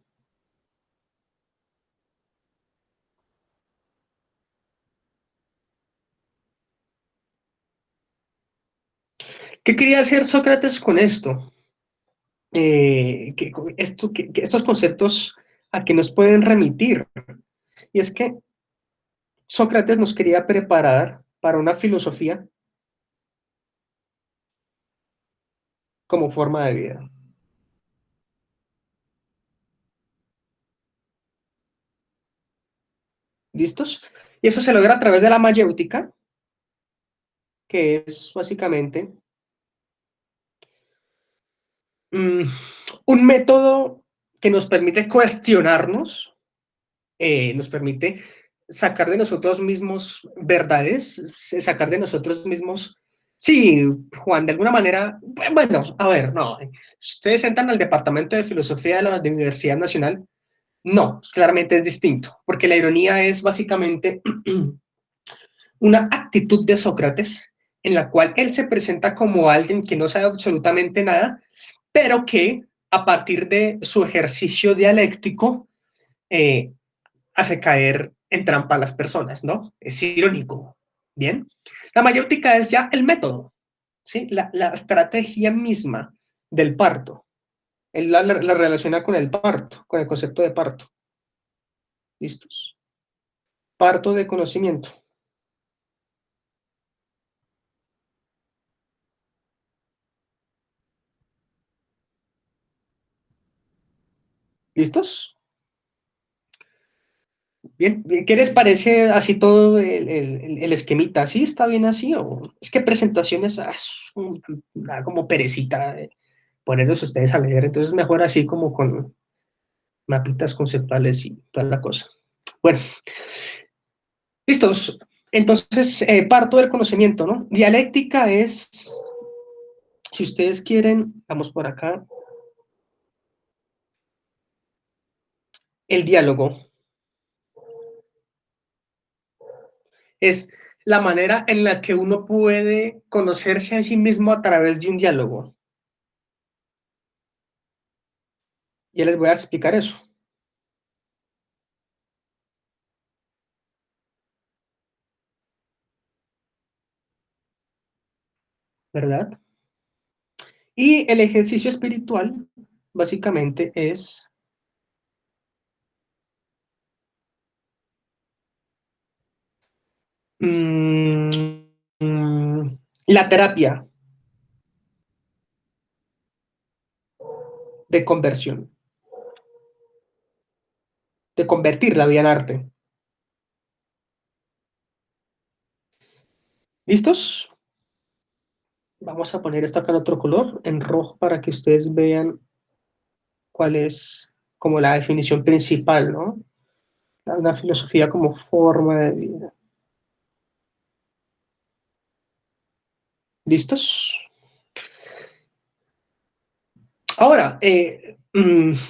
¿Qué quería hacer Sócrates con esto? Que estos conceptos a que nos pueden remitir. Y es que Sócrates nos quería preparar para una filosofía como forma de vida. ¿Listos? Y eso se logra a través de la mayéutica, que es básicamente um, un método que nos permite cuestionarnos, nos permite sacar de nosotros mismos verdades, sacar de nosotros mismos. Sí, Juan, de alguna manera, bueno, a ver, no, ustedes entran al departamento de filosofía de la Universidad Nacional. No, claramente es distinto, porque la ironía es básicamente una actitud de Sócrates en la cual él se presenta como alguien que no sabe absolutamente nada, pero que a partir de su ejercicio dialéctico eh, hace caer en trampa a las personas, ¿no? Es irónico. Bien, la mayéutica es ya el método, ¿sí? La estrategia misma del parto. Él la relaciona con el parto, con el concepto de parto. ¿Listos? Parto de conocimiento. ¿Listos? Bien, ¿qué les parece así todo el esquemita? ¿Sí está bien así? ¿O es que presentaciones como perecita ponerlos ustedes a leer? Entonces mejor así como con mapitas conceptuales y toda la cosa. Bueno, listos. Entonces, parto del conocimiento, ¿no? Dialéctica es, si ustedes quieren, vamos por acá, el diálogo. Es la manera en la que uno puede conocerse a sí mismo a través de un diálogo. Ya les voy a explicar eso, ¿verdad? Y el ejercicio espiritual, básicamente, es mm, la terapia de conversión, de convertir la vida en arte. ¿Listos? Vamos a poner esto acá en otro color, en rojo, para que ustedes vean cuál es como la definición principal, ¿no? Una filosofía como forma de vida. ¿Listos? Ahora,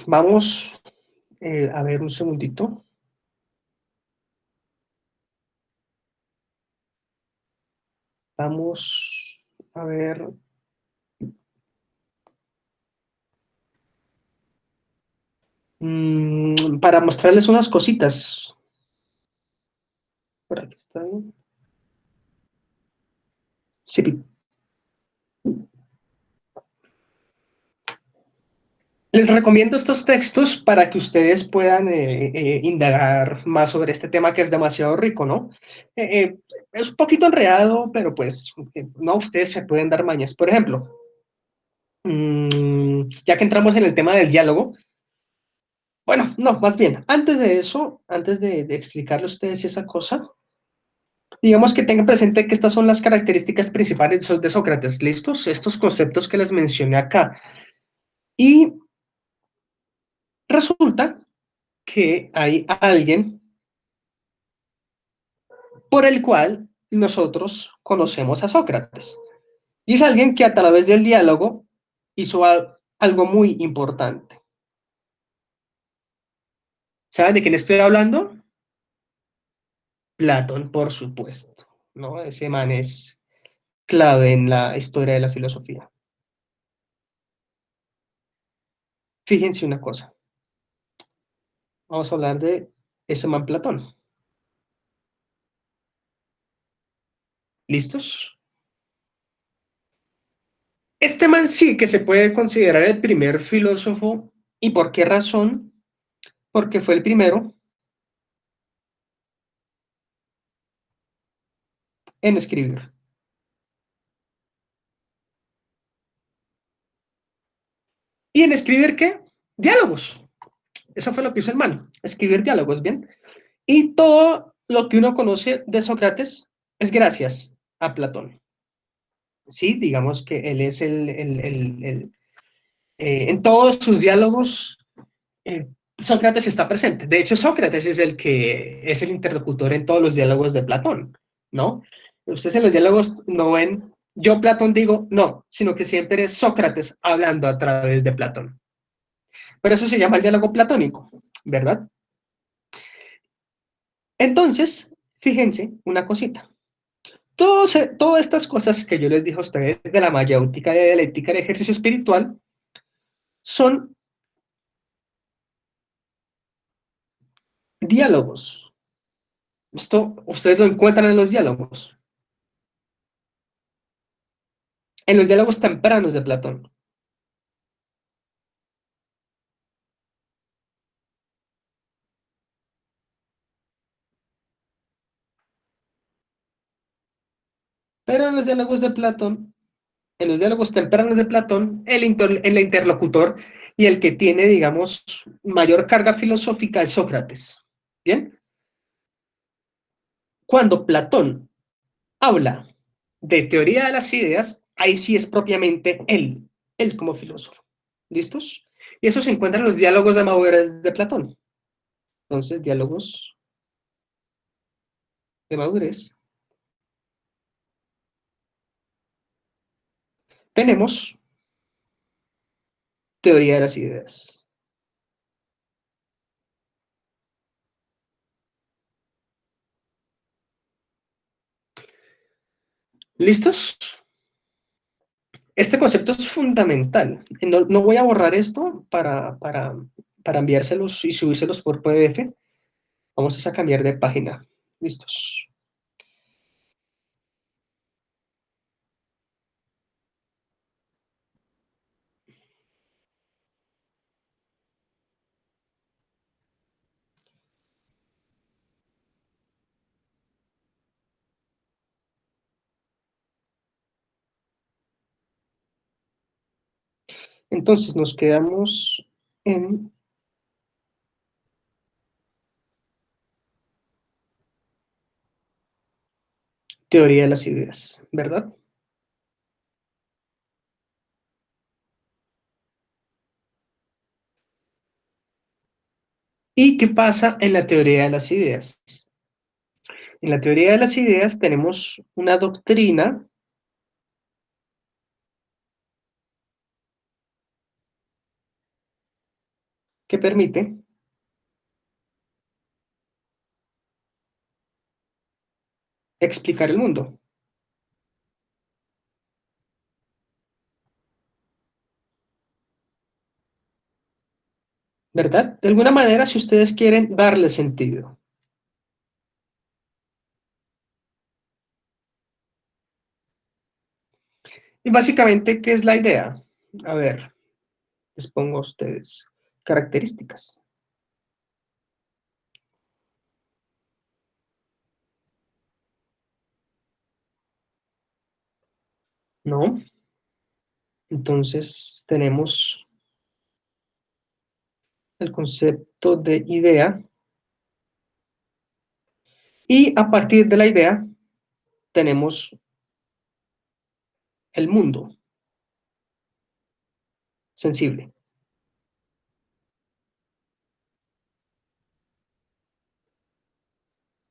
vamos a ver un segundito. Vamos a ver. Para mostrarles unas cositas. Por aquí está bien. Sí. Les recomiendo estos textos para que ustedes puedan indagar más sobre este tema que es demasiado rico, ¿no? Es un poquito enredado, pero pues no, ustedes se pueden dar mañas. Por ejemplo, ya que entramos en el tema del diálogo, bueno, no, más bien, antes de eso, antes de explicarle a ustedes esa cosa, digamos que tengan presente que estas son las características principales de Sócrates, ¿listos? Estos conceptos que les mencioné acá. Y resulta que hay alguien por el cual nosotros conocemos a Sócrates. Y es alguien que a través del diálogo hizo algo muy importante. ¿Saben de quién estoy hablando? Platón, por supuesto, ¿no? Ese man es clave en la historia de la filosofía. Fíjense una cosa, vamos a hablar de ese man Platón. ¿Listos? Este man sí que se puede considerar el primer filósofo. ¿Y por qué razón? Porque fue el primero en escribir. ¿Y en escribir qué? Diálogos. Eso fue lo que hizo el man, escribir diálogos, ¿bien? Y todo lo que uno conoce de Sócrates es gracias a Platón. Sí, digamos que él es en todos sus diálogos, eh, Sócrates está presente. De hecho, Sócrates es el que es el interlocutor en todos los diálogos de Platón, ¿no? Ustedes en los diálogos no ven, yo Platón digo, no, sino que siempre es Sócrates hablando a través de Platón. Pero eso se llama el diálogo platónico, ¿verdad? Entonces, fíjense una cosita. Todas estas cosas que yo les dije a ustedes de la mayéutica, de dialéctica, de ejercicio espiritual, son diálogos. Esto ustedes lo encuentran en los diálogos tempranos de Platón. Pero en los diálogos de Platón, en los diálogos tempranos de Platón, el interlocutor y el que tiene, digamos, mayor carga filosófica es Sócrates. ¿Bien? Cuando Platón habla de teoría de las ideas, ahí sí es propiamente él como filósofo. ¿Listos? Y eso se encuentra en los diálogos de madurez de Platón. Entonces, diálogos de madurez. Tenemos teoría de las ideas. ¿Listos? Este concepto es fundamental. No voy a borrar esto para enviárselos y subírselos por PDF. Vamos a cambiar de página. ¿Listos? Entonces nos quedamos en teoría de las ideas, ¿verdad? ¿Y qué pasa en la teoría de las ideas? En la teoría de las ideas tenemos una doctrina que permite explicar el mundo, ¿verdad? De alguna manera, si ustedes quieren darle sentido. Y básicamente, ¿qué es la idea? A ver, les pongo a ustedes características. ¿No? Entonces tenemos el concepto de idea y a partir de la idea tenemos el mundo sensible.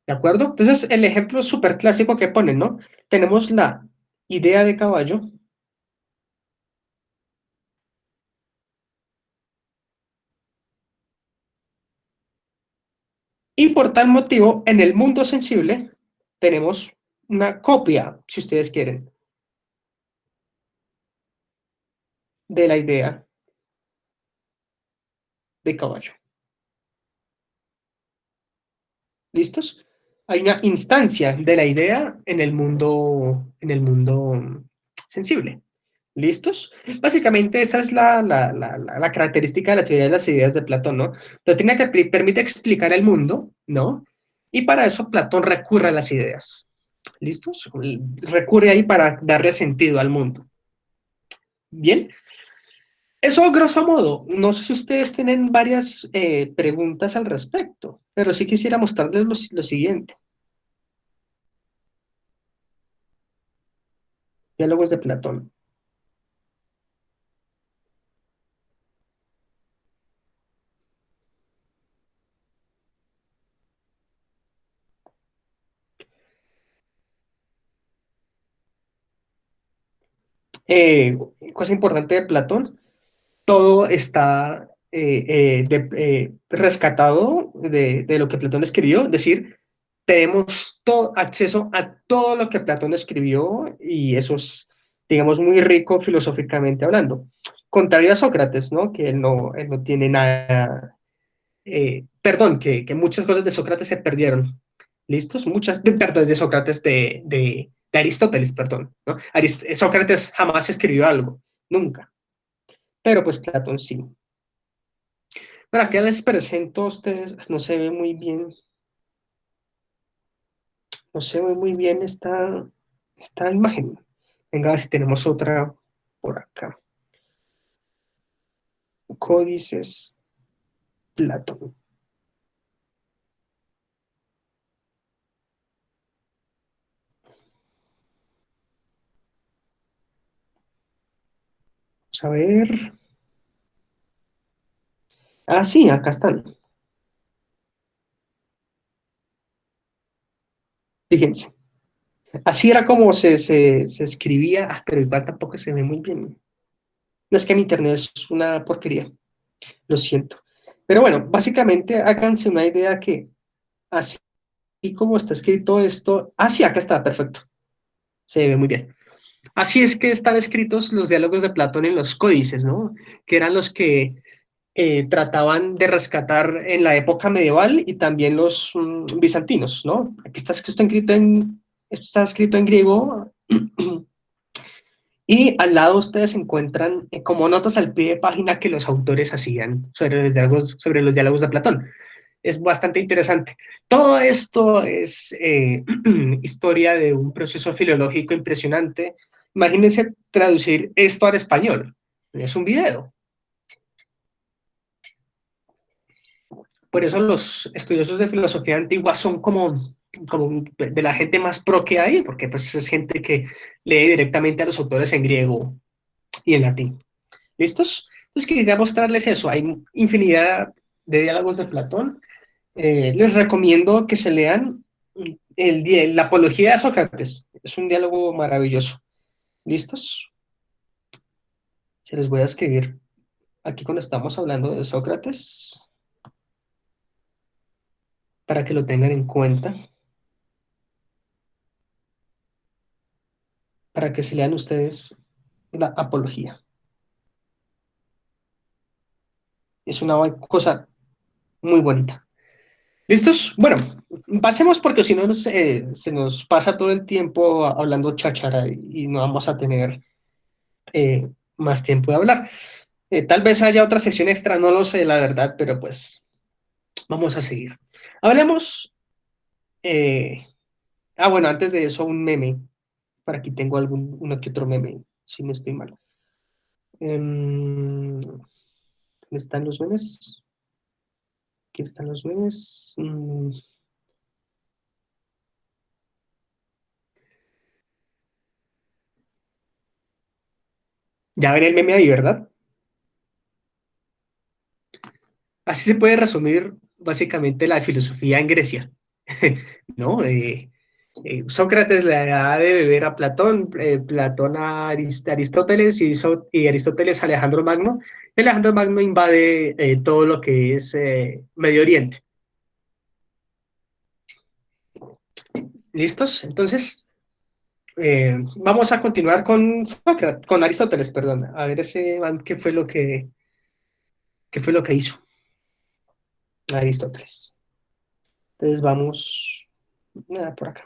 ¿De acuerdo? Entonces el ejemplo súper clásico que ponen, ¿no? Tenemos la idea de caballo y por tal motivo en el mundo sensible tenemos una copia, si ustedes quieren, de la idea de caballo. ¿Listos? Hay una instancia de la idea en el mundo sensible. ¿Listos? Básicamente esa es la característica de la teoría de las ideas de Platón, ¿no? La teoría que permite explicar el mundo, ¿no? Y para eso Platón recurre a las ideas. ¿Listos? Recurre ahí para darle sentido al mundo. Bien. Eso, grosso modo, no sé si ustedes tienen varias preguntas al respecto, pero sí quisiera mostrarles lo siguiente. Diálogos de Platón. Cosa importante de Platón, todo está rescatado de lo que Platón escribió, es decir, tenemos todo, acceso a todo lo que Platón escribió y eso es, digamos, muy rico filosóficamente hablando. Contrario a Sócrates, ¿no? Que él no tiene nada, perdón, que muchas cosas de Sócrates se perdieron. ¿Listos? Muchas, perdón, de Sócrates, de Aristóteles, perdón, ¿no? Sócrates jamás escribió algo, nunca, pero pues Platón sí. Bueno, acá les presento a ustedes, no se ve muy bien, no se ve muy bien esta imagen. Venga, a ver si tenemos otra por acá. Códices Platón. Vamos a ver. Ah, sí, acá están. Fíjense. Así era como se escribía, pero igual tampoco se ve muy bien. No es que mi internet es una porquería, lo siento. Pero bueno, básicamente háganse una idea que así como está escrito esto, sí, acá está, perfecto, se ve muy bien. Así es que están escritos los diálogos de Platón en los códices, ¿no? Que eran los que trataban de rescatar en la época medieval y también los bizantinos, ¿no? Aquí esto está escrito en griego. Y al lado ustedes encuentran como notas al pie de página que los autores hacían sobre los diálogos de Platón. Es bastante interesante. Todo esto es historia de un proceso filológico impresionante. Imagínense traducir esto al español. Es un video. Por eso los estudiosos de filosofía antigua son como de la gente más pro que hay, porque pues es gente que lee directamente a los autores en griego y en latín. ¿Listos? Entonces quería mostrarles eso. Hay infinidad de diálogos de Platón, les recomiendo que se lean la Apología de Sócrates. Es un diálogo maravilloso. ¿Listos? Se les voy a escribir aquí cuando estamos hablando de Sócrates, para que lo tengan en cuenta, para que se lean ustedes la Apología. Es una cosa muy bonita. ¿Listos? Bueno, pasemos porque si no se nos pasa todo el tiempo hablando cháchara y no vamos a tener más tiempo de hablar. Tal vez haya otra sesión extra, no lo sé, la verdad, pero pues vamos a seguir. Hablemos. eh, bueno, antes de eso, un meme. Por aquí tengo uno que otro meme, si no estoy mal. ¿Dónde están los memes? Aquí están los memes. Ya ven el meme ahí, ¿verdad? Así se puede resumir básicamente la filosofía en Grecia, ¿no? Sócrates le da de beber a Platón, Platón a Aristóteles y Aristóteles a Alejandro Magno. Y Alejandro Magno invade todo lo que es Medio Oriente. ¿Listos? Entonces, vamos a continuar con Aristóteles, perdón. A ver ese man, qué fue lo que hizo Aristóteles. Entonces vamos por acá.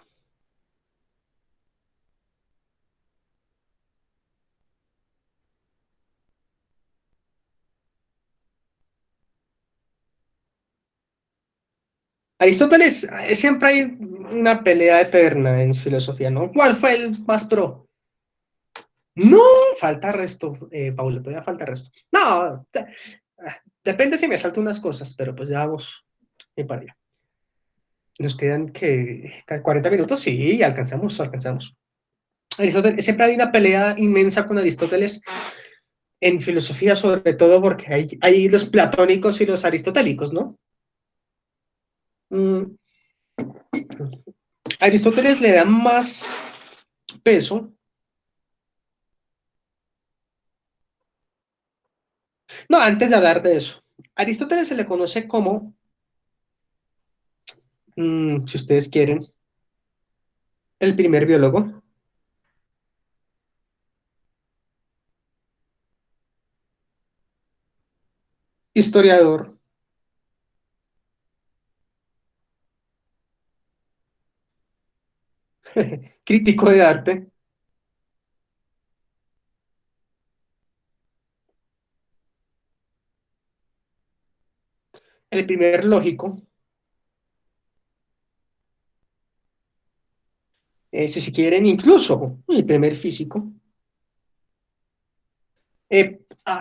Aristóteles, siempre hay una pelea eterna en filosofía, ¿no? ¿Cuál fue el más pro? No, falta resto, Paulo, todavía falta resto. No, depende si me salto unas cosas, pero pues ya vamos para allá. Nos quedan que 40 minutos, sí, alcanzamos. Aristóteles, siempre hay una pelea inmensa con Aristóteles en filosofía, sobre todo porque hay los platónicos y los aristotélicos, ¿no? Mm, Aristóteles le da más peso. No, antes de hablar de eso, a Aristóteles se le conoce como, si ustedes quieren, el primer biólogo. Historiador, crítico de arte, el primer lógico, si quieren, incluso el primer físico.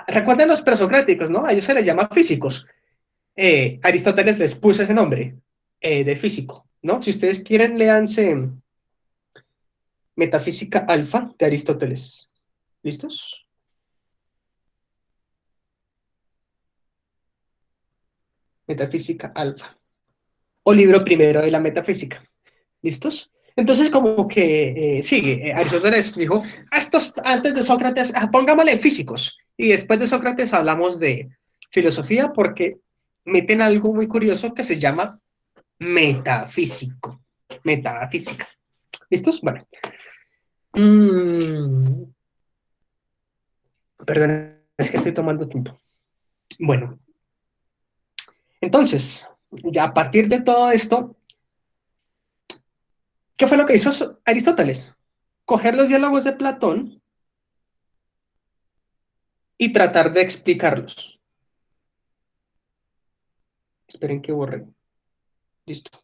Recuerden los presocráticos, ¿no? A ellos se les llama físicos. Aristóteles les puso ese nombre de físico, ¿no? Si ustedes quieren, léanse Metafísica Alfa de Aristóteles. ¿Listos? Metafísica Alfa. O libro primero de la metafísica. ¿Listos? Entonces, como que sigue. Aristóteles dijo, antes de Sócrates, pongámosle físicos. Y después de Sócrates hablamos de filosofía porque meten algo muy curioso que se llama metafísico. Metafísica. ¿Listos? Bueno. Perdón, es que estoy tomando tinto. Bueno, entonces, ya a partir de todo esto, ¿qué fue lo que hizo Aristóteles? Coger los diálogos de Platón y tratar de explicarlos. Esperen que borre. Listo.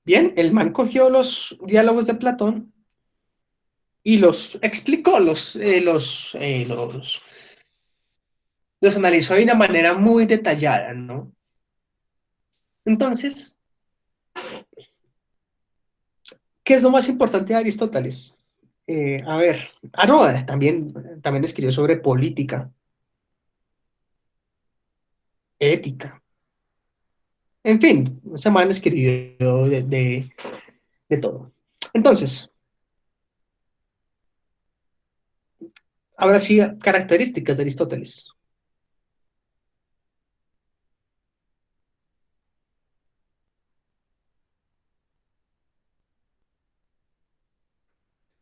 Bien, el man cogió los diálogos de Platón y los explicó, los analizó de una manera muy detallada, ¿no? Entonces, ¿qué es lo más importante de Aristóteles? A ver, no, también escribió sobre política. ética. En fin, ese man escribió de todo. Entonces, ahora sí, características de Aristóteles.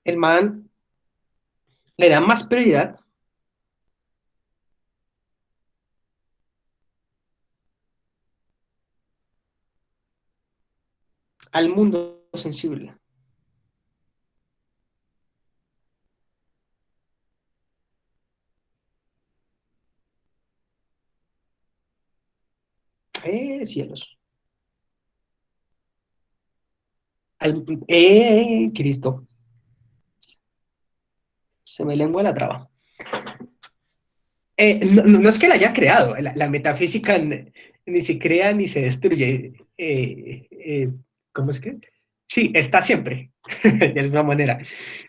El man le da más prioridad al mundo sensible. Cielos. Cristo. Se me lengua la traba. No es que la haya creado, la metafísica ni se crea ni se destruye. ¿Cómo es que? Sí, está siempre, de alguna manera.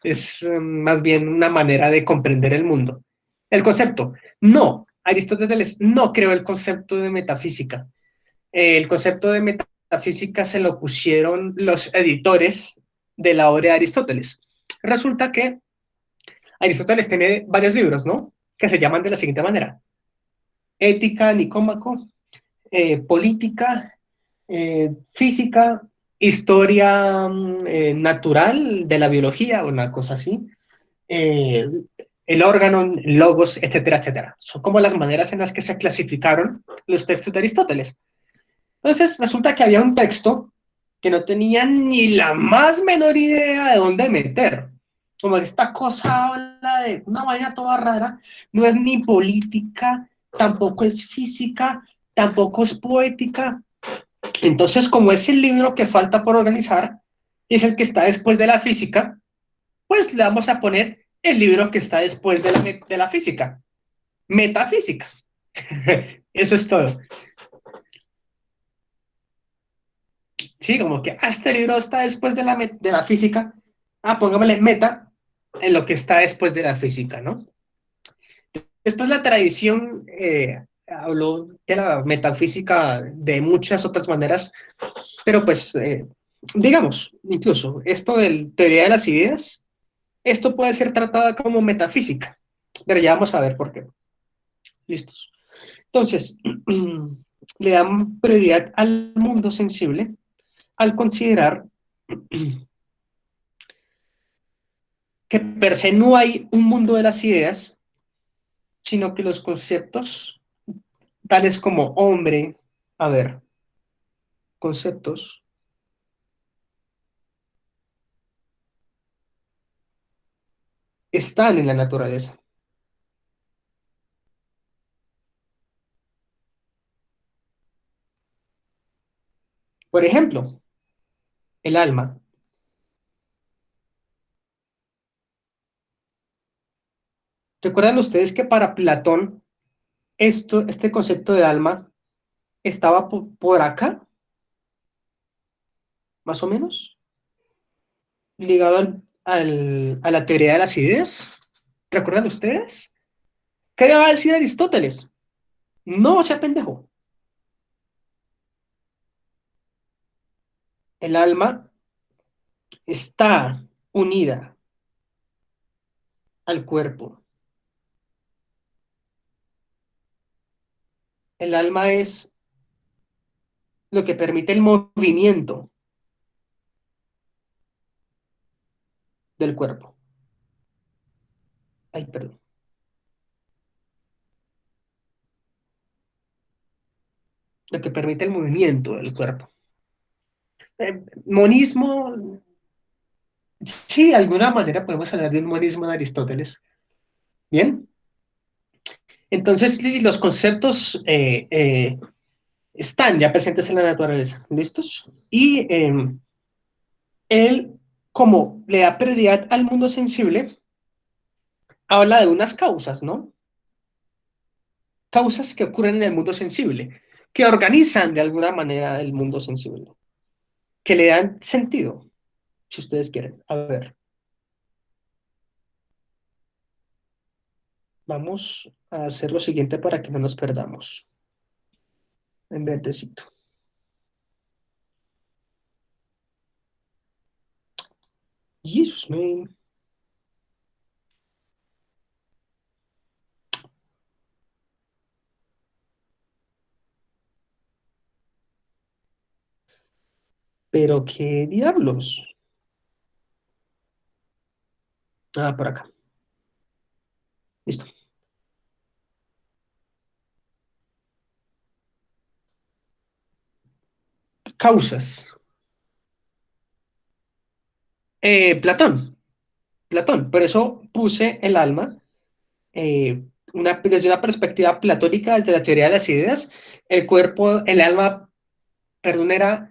Es más bien una manera de comprender el mundo. El concepto. No, Aristóteles no creó el concepto de metafísica. El concepto de metafísica se lo pusieron los editores de la obra de Aristóteles. Resulta que Aristóteles tiene varios libros, ¿no? Que se llaman de la siguiente manera: Ética, Nicómaco, Política, Física, Historia natural de la biología, una cosa así, eh, el órgano, logos, etcétera, etcétera. Son como las maneras en las que se clasificaron los textos de Aristóteles. Entonces, resulta que había un texto que no tenía ni la más menor idea de dónde meter. Como esta cosa habla de una vaina toda rara, no es ni política, tampoco es física, tampoco es poética. Entonces, como es el libro que falta por organizar, y es el que está después de la física, pues le vamos a poner el libro que está después de la física, metafísica. Eso es todo. Sí, como que este libro está después de la física. Pongámosle meta en lo que está después de la física, ¿no? Después la tradición habló de la metafísica de muchas otras maneras, pero pues, digamos, incluso esto de teoría de las ideas, esto puede ser tratada como metafísica, pero ya vamos a ver por qué. Listos. Entonces, le dan prioridad al mundo sensible al considerar que per se no hay un mundo de las ideas, sino que los conceptos, tales como hombre, a ver, conceptos, están en la naturaleza. Por ejemplo, el alma. ¿Recuerdan ustedes que para Platón este concepto de alma estaba por acá, más o menos, ligado a la teoría de las ideas? ¿Recuerdan ustedes? ¿Qué le va a decir Aristóteles? No sea pendejo. El alma está unida al cuerpo. El alma es lo que permite el movimiento del cuerpo. Ay, perdón. Lo que permite el movimiento del cuerpo. Monismo, sí, de alguna manera podemos hablar de un monismo de Aristóteles. Bien, entonces sí, los conceptos están ya presentes en la naturaleza. ¿Listos? Y él, como le da prioridad al mundo sensible, habla de unas causas, ¿no? Causas que ocurren en el mundo sensible, que organizan de alguna manera el mundo sensible, que le dan sentido, si ustedes quieren. A ver, vamos a hacer lo siguiente para que no nos perdamos. en verdecito. Jesus, man. Pero qué diablos. Ah, por acá. Listo. Causas. Platón. Platón. Por eso puse el alma desde una perspectiva platónica, desde la teoría de las ideas. El cuerpo, el alma, perdón, era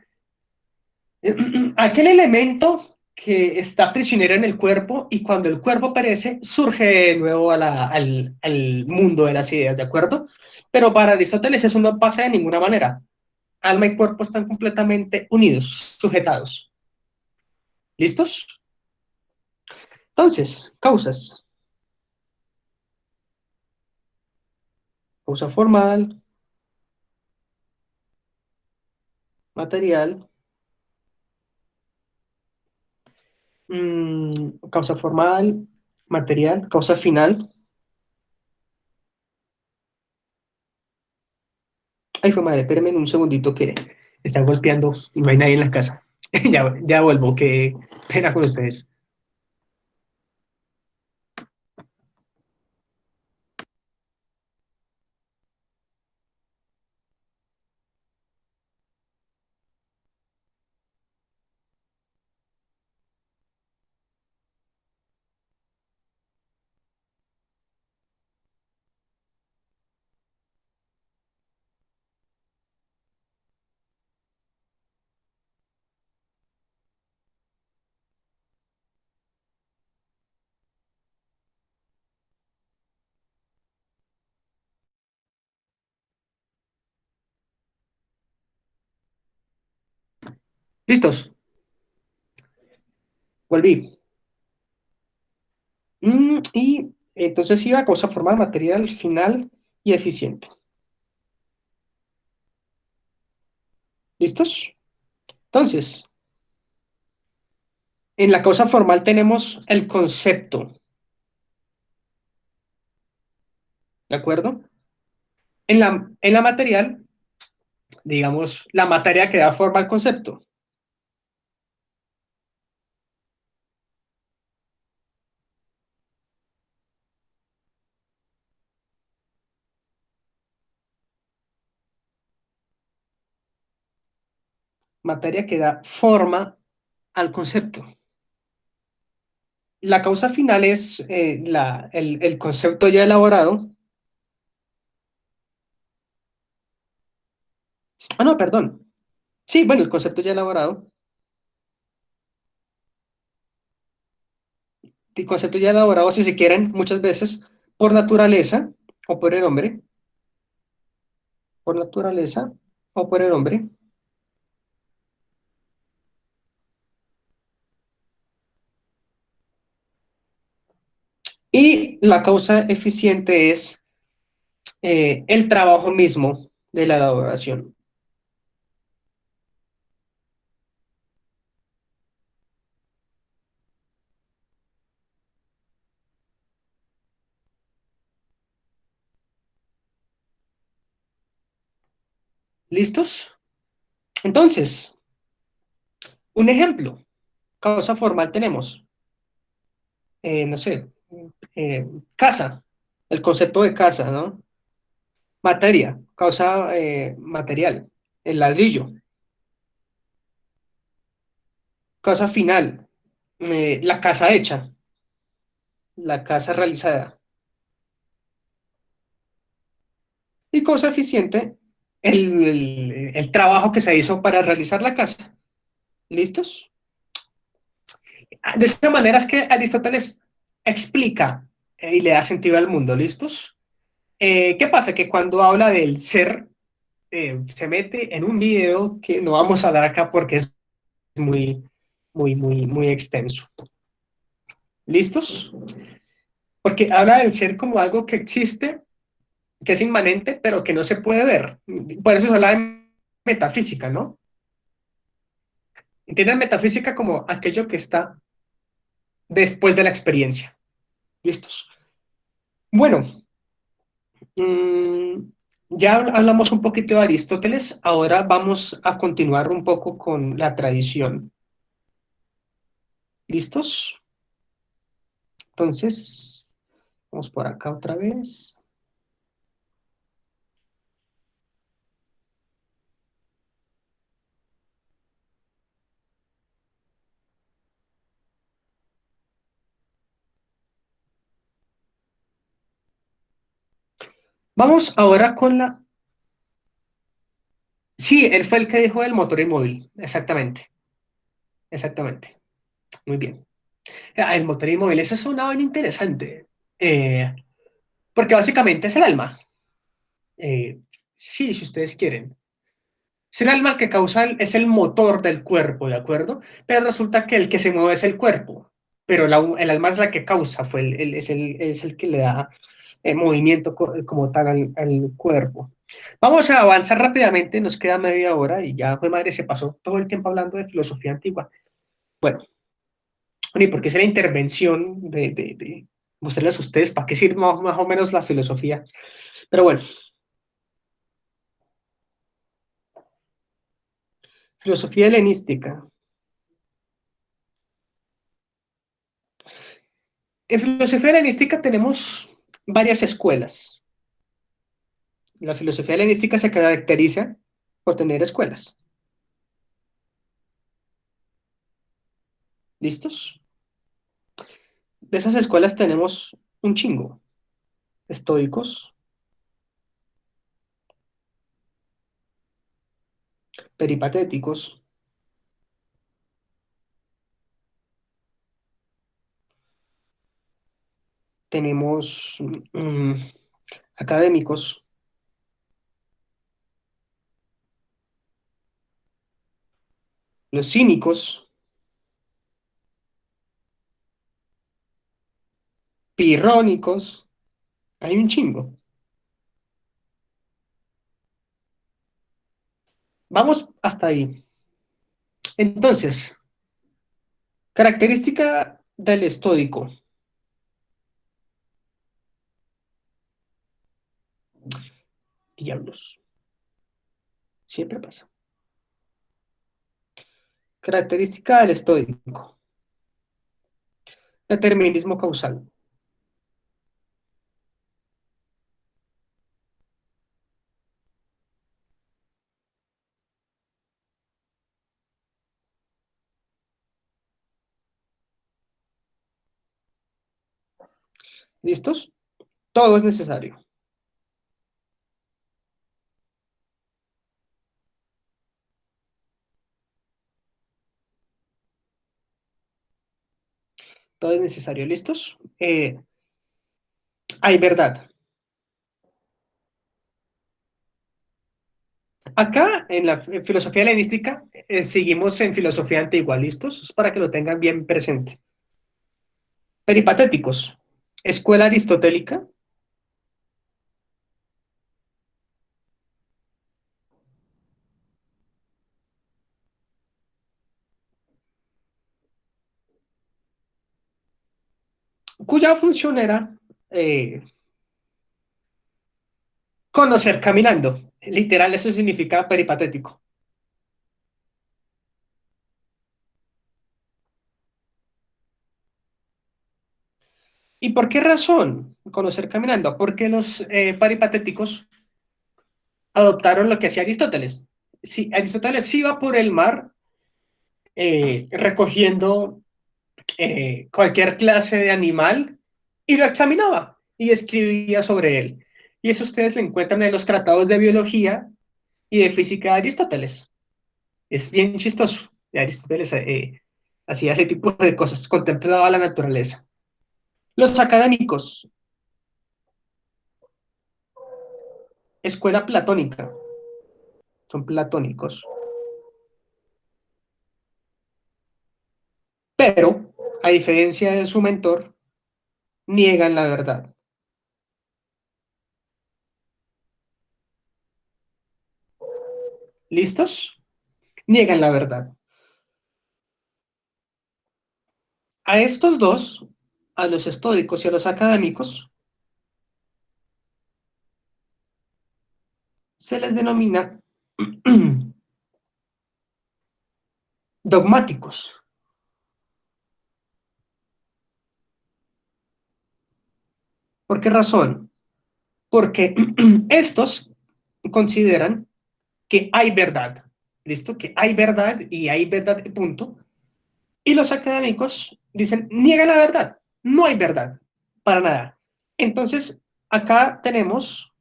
aquel elemento que está prisionero en el cuerpo y cuando el cuerpo perece, surge de nuevo al mundo de las ideas, ¿de acuerdo? Pero para Aristóteles eso no pasa de ninguna manera. Alma y cuerpo están completamente unidos, sujetados. ¿Listos? Entonces, causas. Causa formal, material, causa formal, material, causa final. Ay, fue madre, espérenme un segundito que están golpeando y no hay nadie en la casa. Ya vuelvo, qué pena con ustedes. ¿Listos? Volví. Y entonces iba a causa formal, material, final y eficiente. ¿Listos? Entonces, en la causa formal tenemos el concepto, ¿de acuerdo? En la material, digamos, la materia que da forma al concepto. Materia que da forma al concepto. La causa final es el concepto ya elaborado. Ah, no, perdón. Sí, bueno, el concepto ya elaborado. El concepto ya elaborado, si se quieren, muchas veces por naturaleza o por el hombre. Por naturaleza o por el hombre. Y la causa eficiente es el trabajo mismo de la elaboración. ¿Listos? Entonces, un ejemplo. Causa formal tenemos, no sé, casa, el concepto de casa, ¿no? Materia, causa material, el ladrillo. Causa final, la casa hecha, la casa realizada. Y causa eficiente, el trabajo que se hizo para realizar la casa. ¿Listos? De esta manera es que Aristóteles explica y le da sentido al mundo. ¿Listos? ¿Qué pasa? Que cuando habla del ser, se mete en un video que no vamos a dar acá porque es muy, muy extenso. ¿Listos? Porque habla del ser como algo que existe que es inmanente, pero que no se puede ver. Por eso se habla de metafísica, ¿no? Entienden metafísica como aquello que está después de la experiencia. ¿Listos? Bueno, ya hablamos un poquito de Aristóteles, ahora vamos a continuar un poco con la tradición. ¿Listos? Entonces, vamos por acá otra vez. Vamos ahora con la... Sí, él fue el que dijo el motor inmóvil, exactamente, exactamente. Muy bien. El motor inmóvil, eso es una vaina interesante, eh, porque básicamente es el alma. Eh, sí, si ustedes quieren. Es el alma que causa, es el motor del cuerpo, ¿de acuerdo? Pero resulta que el que se mueve es el cuerpo, pero el alma es la que causa, es el que le da movimiento como tal al cuerpo. Vamos a avanzar rápidamente, nos queda media hora y ya, pues madre, se pasó todo el tiempo hablando de filosofía antigua. Bueno, y porque es la intervención de mostrarles a ustedes para qué sirve más o menos la filosofía. Pero bueno, filosofía helenística. En filosofía helenística tenemos varias escuelas. La filosofía helenística se caracteriza por tener escuelas. ¿Listos? De esas escuelas tenemos un chingo. Estoicos, peripatéticos, tenemos académicos, los cínicos, pirrónicos, hay un chingo. Vamos hasta ahí. Entonces, característica del estoico. Diablos, siempre pasa. Característica del estoico. Determinismo causal. ¿Listos? Todo es necesario. Todo es necesario. ¿Listos? Hay verdad. Acá, en la filosofía helenística, seguimos en filosofía antigua. ¿Listos? Es para que lo tengan bien presente. Peripatéticos. Escuela aristotélica, cuya función era conocer caminando. Literal, eso significa peripatético. ¿Y por qué razón conocer caminando? Porque los peripatéticos adoptaron lo que hacía Aristóteles. Si Aristóteles iba por el mar recogiendo cualquier clase de animal y lo examinaba y escribía sobre él. Y eso ustedes lo encuentran en los tratados de biología y de física de Aristóteles. Es bien chistoso. Aristóteles hacía ese tipo de cosas, contemplaba la naturaleza. Los académicos, escuela platónica, son platónicos, pero a diferencia de su mentor, niegan la verdad. ¿Listos? Niegan la verdad. A estos dos, a los estoicos y a los académicos, se les denomina dogmáticos. ¿Por qué razón? Porque estos consideran que hay verdad, ¿listo? Que hay verdad y hay verdad, punto. Y los académicos dicen, niega la verdad, no hay verdad, para nada. Entonces, acá tenemos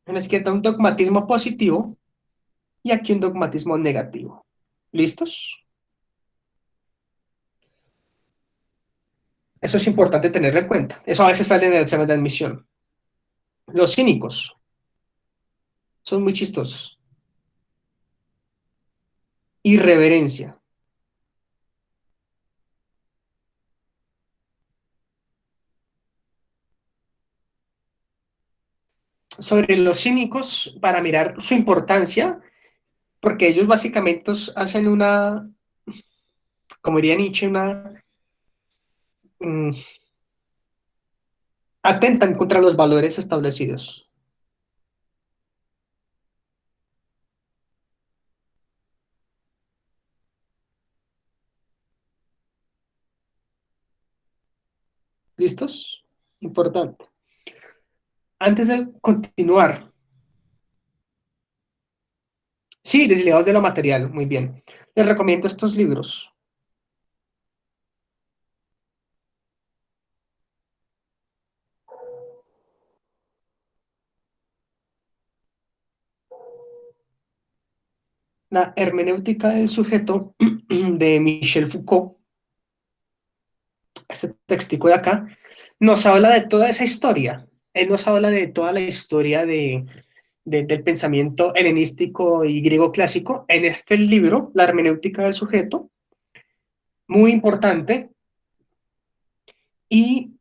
en la izquierda un dogmatismo positivo y aquí un dogmatismo negativo. ¿Listos? Eso es importante tenerlo en cuenta. Eso a veces sale en el examen de admisión. Los cínicos son muy chistosos. Irreverencia. Sobre los cínicos, para mirar su importancia, porque ellos básicamente hacen una, como diría Nietzsche, una, um, atentan contra los valores establecidos. ¿Listos? Importante. Antes de continuar, sí, desligados de lo material, muy bien. Les recomiendo estos libros. La hermenéutica del sujeto de Michel Foucault, este textico de acá, nos habla de toda esa historia. Él nos habla de toda la historia del pensamiento helenístico y griego clásico en este libro, La hermenéutica del sujeto, muy importante. Y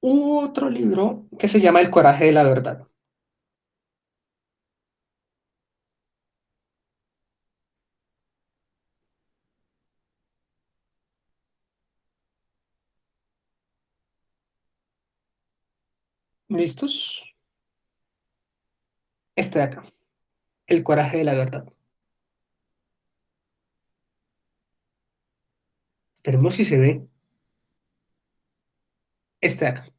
otro libro que se llama El coraje de la verdad. ¿Listos? Este de acá, El coraje de la verdad. Esperemos si se ve. Este de acá,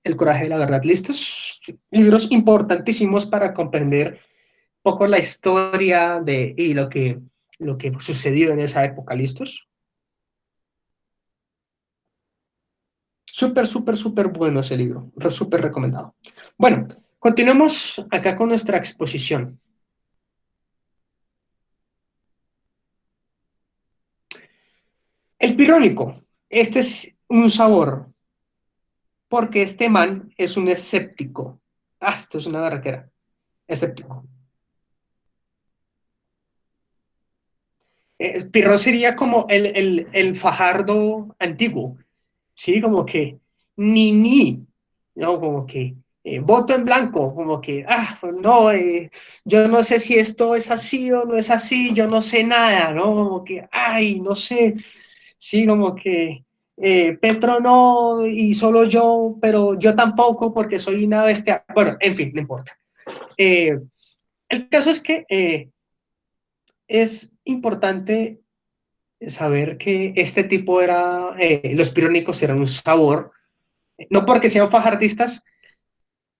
El coraje de la verdad. ¿Listos? Libros importantísimos para comprender un poco la historia y lo que sucedió en esa época. ¿Listos? Súper, súper, súper bueno ese libro. Súper recomendado. Bueno, continuemos acá con nuestra exposición. El pirónico. Este es un sabor, porque este man es un escéptico. Ah, esto es una barraquera. Escéptico. Pirrón sería como el Fajardo antiguo, ¿sí? Como que ni, ¿no? Como que voto en blanco, como que, no, yo no sé si esto es así o no es así, yo no sé nada, ¿no? Como que, ay, no sé, sí, como que Petro no y solo yo, pero yo tampoco porque soy una bestia. Bueno, en fin, no importa. Eh, el caso es que es importante saber que este tipo era, los pirónicos eran un sabor, no porque sean fajardistas,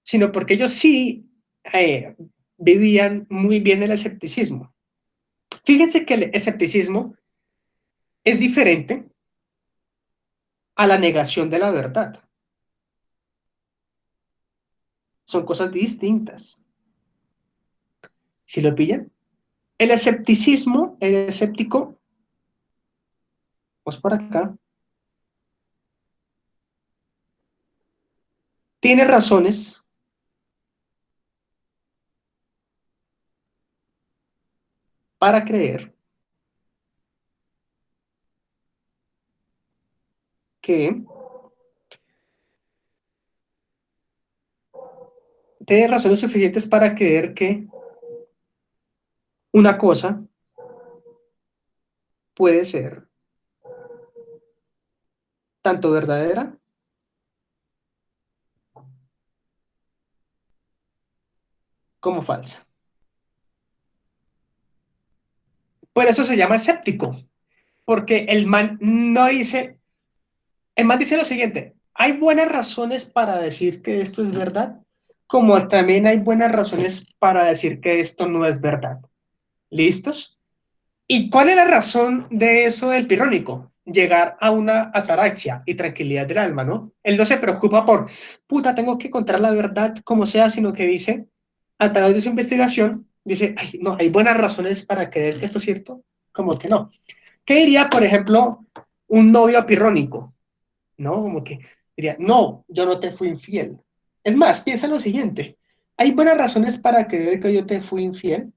sino porque ellos sí eh, vivían muy bien el escepticismo. Fíjense que el escepticismo es diferente a la negación de la verdad. Son cosas distintas. ¿Sí lo pillan? El escepticismo, el escéptico, pues por acá, tiene razones para creer que tiene razones suficientes para creer que una cosa puede ser tanto verdadera como falsa. Por eso se llama escéptico, porque el man dice lo siguiente, hay buenas razones para decir que esto es verdad, como también hay buenas razones para decir que esto no es verdad. ¿Listos? ¿Y cuál es la razón de eso del pirrónico? Llegar a una ataraxia y tranquilidad del alma, ¿no? Él no se preocupa por, puta, tengo que encontrar la verdad como sea, sino que dice, a través de su investigación, dice, ay, no, hay buenas razones para creer que esto es cierto, como que no. ¿Qué diría, por ejemplo, un novio pirrónico? ¿No? Como que diría, no, yo no te fui infiel. Es más, piensa lo siguiente, ¿hay buenas razones para creer que yo te fui infiel?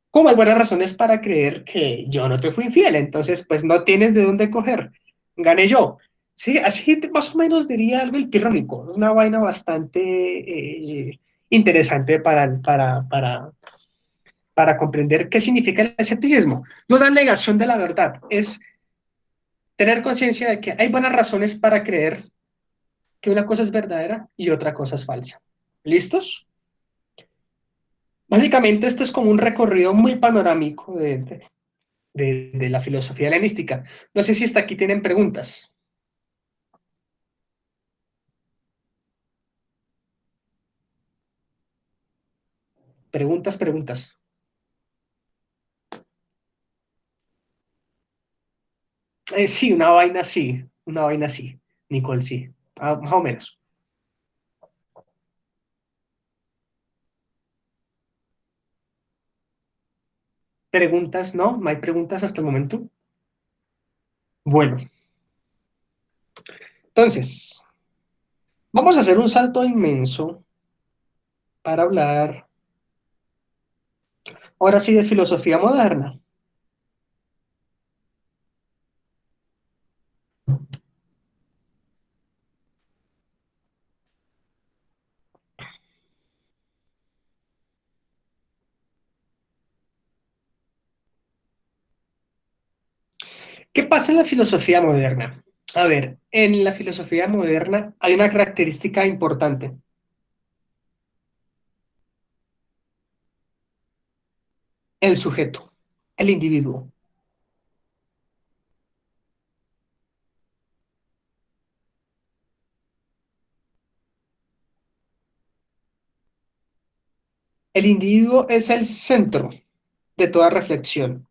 Como hay buenas razones para creer que yo no te fui infiel, entonces pues no tienes de dónde coger, gané yo. Sí, así más o menos diría algo el pirrónico, una vaina bastante interesante para comprender qué significa el escepticismo. No es la negación de la verdad, es tener conciencia de que hay buenas razones para creer que una cosa es verdadera y otra cosa es falsa. ¿Listos? Básicamente esto es como un recorrido muy panorámico de la filosofía helenística. No sé si hasta aquí tienen preguntas. Preguntas, preguntas. Sí, una vaina sí, una vaina sí. Nicole, sí. Ah, más o menos. Preguntas, ¿no? No hay preguntas hasta el momento. Bueno, entonces, vamos a hacer un salto inmenso para hablar ahora sí de filosofía moderna. ¿Qué pasa en la filosofía moderna? A ver, en la filosofía moderna hay una característica importante, el sujeto, el individuo. El individuo es el centro de toda reflexión.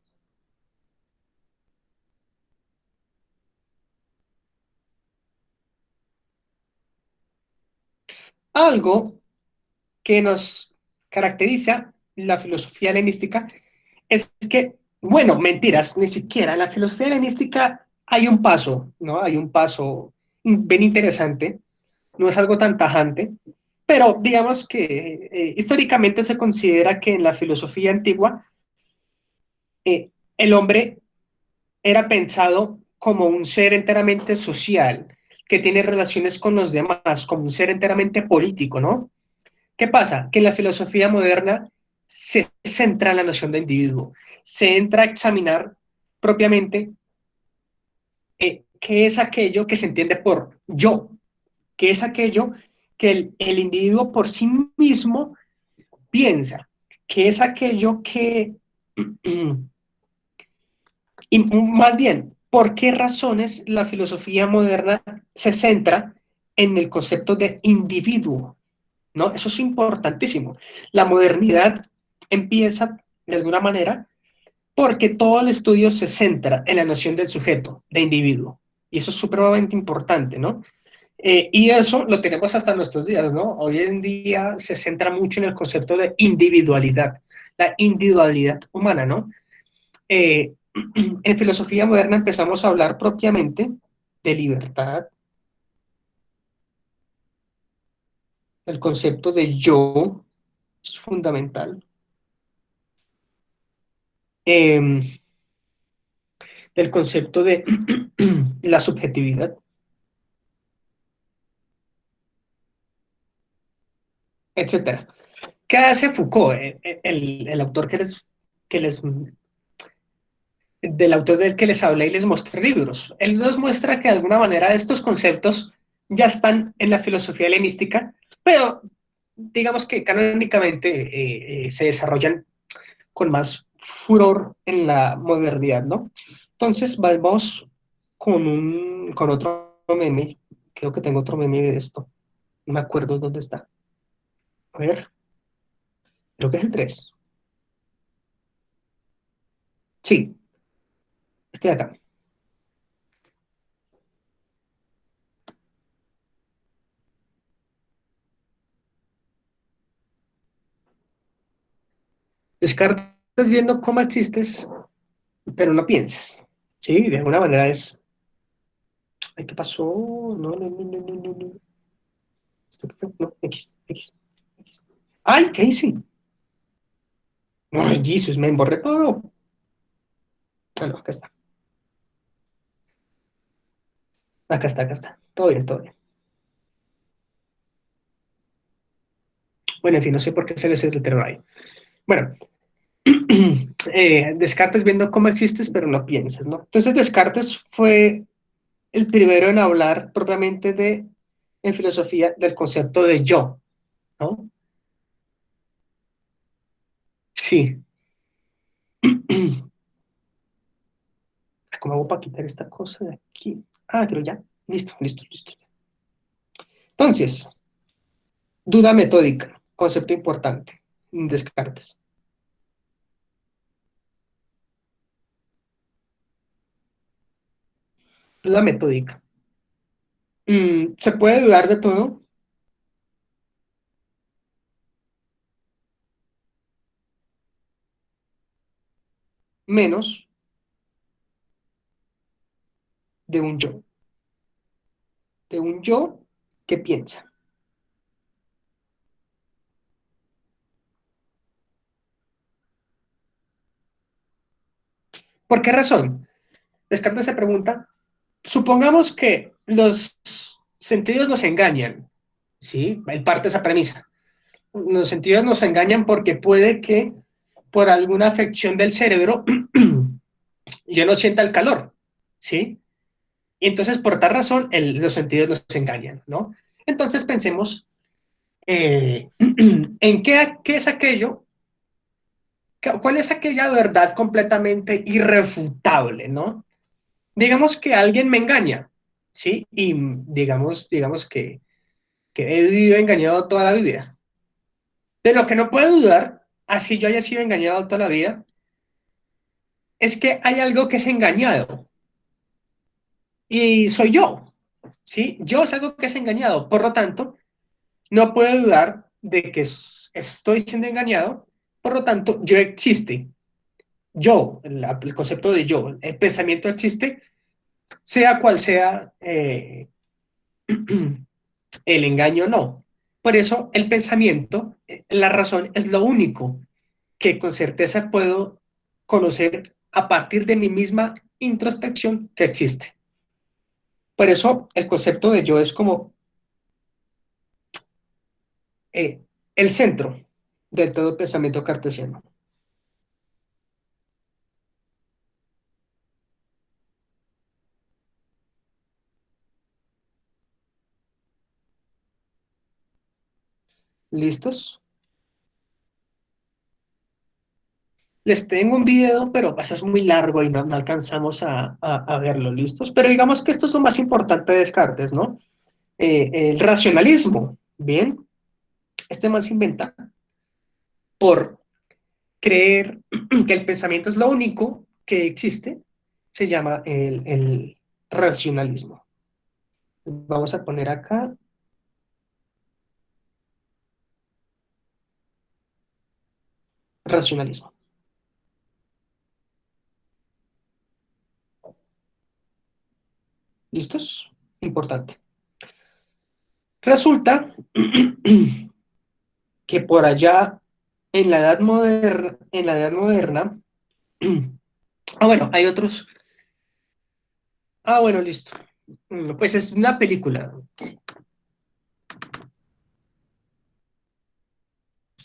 Algo que nos caracteriza la filosofía helenística es que, bueno, mentiras, ni siquiera en la filosofía helenística hay un paso, ¿no? Hay un paso bien interesante, no es algo tan tajante, pero digamos que históricamente se considera que en la filosofía antigua el hombre era pensado como un ser enteramente social, que tiene relaciones con los demás, como un ser enteramente político, ¿no? ¿Qué pasa? Que en la filosofía moderna se centra en la noción de individuo, se entra a examinar propiamente qué es aquello que se entiende por yo, qué es aquello que el individuo por sí mismo piensa, qué es aquello que, y más bien, ¿por qué razones la filosofía moderna se centra en el concepto de individuo? ¿No? Eso es importantísimo. La modernidad empieza, de alguna manera, porque todo el estudio se centra en la noción del sujeto, de individuo. Y eso es supremamente importante, ¿no? Y eso lo tenemos hasta nuestros días, ¿no? Hoy en día se centra mucho en el concepto de individualidad, la individualidad humana, ¿no? En filosofía moderna empezamos a hablar propiamente de libertad, el concepto de yo es fundamental. Eh, del concepto de la subjetividad, etcétera. ¿Qué hace Foucault, el autor que les que les, del autor del que les hablé y les mostré libros. Él nos muestra que de alguna manera estos conceptos ya están en la filosofía helenística, pero digamos que canónicamente se desarrollan con más furor en la modernidad, ¿no? Entonces vamos con otro meme, creo que tengo otro meme de esto, no me acuerdo dónde está. A ver, creo que es el 3. Sí, este de acá. Descartes viendo cómo existes, pero no piensas. Sí, de alguna manera es. Ay, ¿qué pasó? No, no, no, no, no, no, no. ¿Esto qué fue? No, X, X, X. ¡Ay, qué hice! ¡Ay, Jesus! Me emborré todo. Ah, no, acá está. Acá está, acá está. Todo bien, todo bien. Bueno, en fin, no sé por qué se les reiteró ahí. Bueno, Descartes viendo cómo existes, pero no piensas, ¿no? Entonces Descartes fue el primero en hablar propiamente en filosofía del concepto de yo, ¿no? Sí. ¿Cómo hago para quitar esta cosa de aquí? Ah, creo ya. Listo, listo, listo. Entonces, duda metódica, concepto importante, Descartes. Duda metódica. ¿Se puede dudar de todo? Menos de un yo. De un yo que piensa. ¿Por qué razón? Descartes se pregunta, supongamos que los sentidos nos engañan, ¿sí? Él parte de esa premisa. Los sentidos nos engañan porque puede que por alguna afección del cerebro yo no sienta el calor, ¿sí? Y entonces por tal razón los sentidos nos engañan, ¿no? Entonces pensemos en qué es aquello, cuál es aquella verdad completamente irrefutable, ¿no? Digamos que alguien me engaña, ¿sí? Y digamos que he vivido engañado toda la vida. De lo que no puedo dudar, así yo haya sido engañado toda la vida, es que hay algo que es engañado y soy yo, ¿sí? Yo es algo que es engañado, por lo tanto, no puedo dudar de que estoy siendo engañado, por lo tanto, yo existe. Yo, el concepto de yo, el pensamiento existe, sea cual sea el engaño no. Por eso el pensamiento, la razón es lo único que con certeza puedo conocer a partir de mi misma introspección que existe. Por eso el concepto de yo es como eh, el centro de todo pensamiento cartesiano. ¿Listos? Les tengo un video, pero pues, es muy largo y no alcanzamos a verlo, ¿listos? Pero digamos que esto es lo más importante de Descartes, ¿no? El racionalismo, ¿bien? Este más inventa por creer que el pensamiento es lo único que existe, se llama el racionalismo. Vamos a poner acá racionalismo. ¿Listos? Importante. Resulta que por allá en la edad moderna, bueno, hay otros. Bueno, listo. Pues es una película.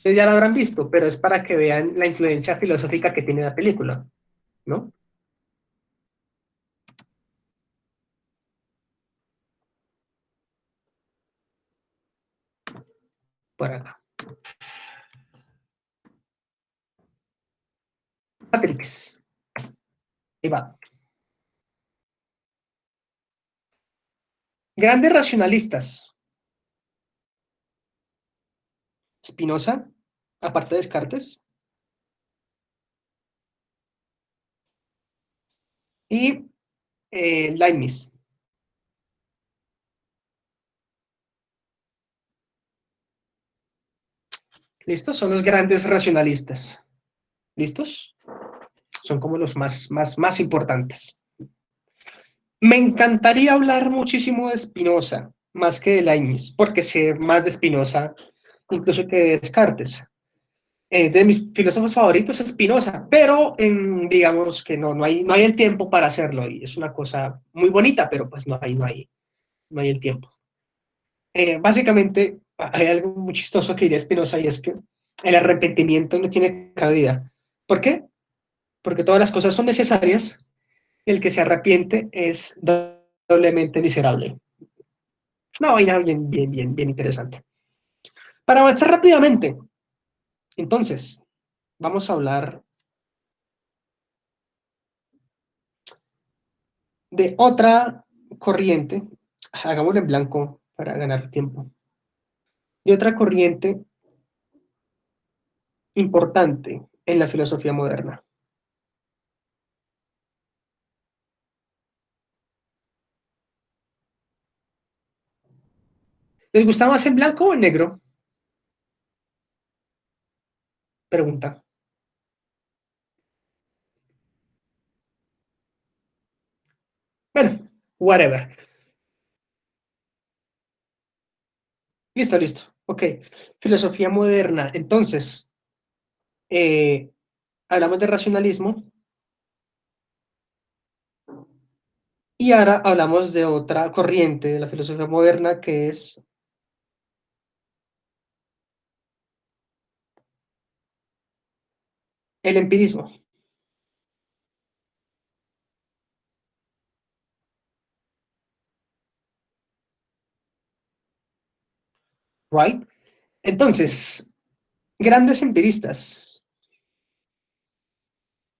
Ustedes ya lo habrán visto, pero es para que vean la influencia filosófica que tiene la película, ¿no? Por acá. Matrix. Ahí va. Grandes racionalistas. Spinoza, aparte de Descartes, y Leibniz. ¿Listos? Son los grandes racionalistas. ¿Listos? Son como los más importantes. Me encantaría hablar muchísimo de Spinoza, más que de Leibniz, porque sé más de Spinoza, incluso que de Descartes. De mis filósofos favoritos es Spinoza, pero digamos que no hay el tiempo para hacerlo, y es una cosa muy bonita, pero pues no hay el tiempo. Básicamente, hay algo muy chistoso que diría Spinoza, y es que el arrepentimiento no tiene cabida. ¿Por qué? Porque todas las cosas son necesarias, y el que se arrepiente es doblemente miserable. Una vaina bien interesante. Para avanzar rápidamente, entonces, vamos a hablar de otra corriente, hagámoslo en blanco para ganar tiempo, de otra corriente importante en la filosofía moderna. ¿Les gusta más en blanco o en negro? Pregunta. Bueno, whatever. Listo. Ok. Filosofía moderna. Entonces, eh, hablamos de racionalismo y ahora hablamos de otra corriente de la filosofía moderna que es el empirismo. Right? Entonces, grandes empiristas.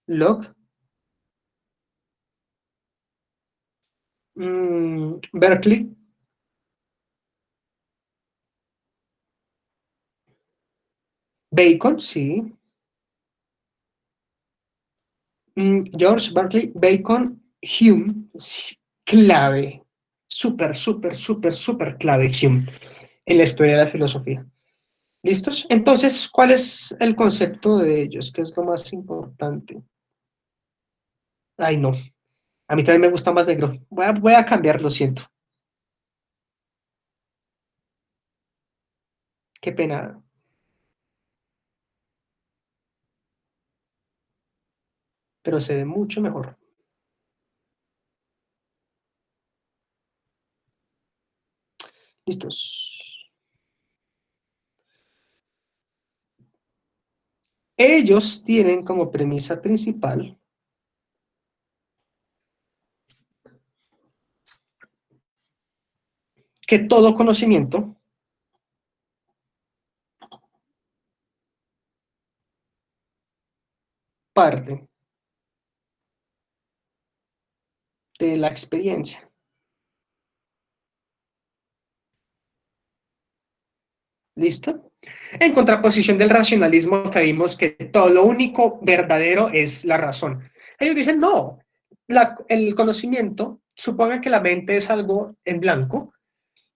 Locke, Berkeley, Bacon, sí. George Berkeley, Bacon, Hume, sí, clave. Súper clave Hume en la historia de la filosofía. ¿Listos? Entonces, ¿cuál es el concepto de ellos? ¿Qué es lo más importante? Ay, no. A mí también me gusta más negro. Voy a cambiar, lo siento. Qué pena. Pero se ve mucho mejor. ¿Listos? Ellos tienen como premisa principal que todo conocimiento parte de la experiencia. ¿Listo? En contraposición del racionalismo que vimos que todo lo único verdadero es la razón. Ellos dicen, no, el conocimiento supone que la mente es algo en blanco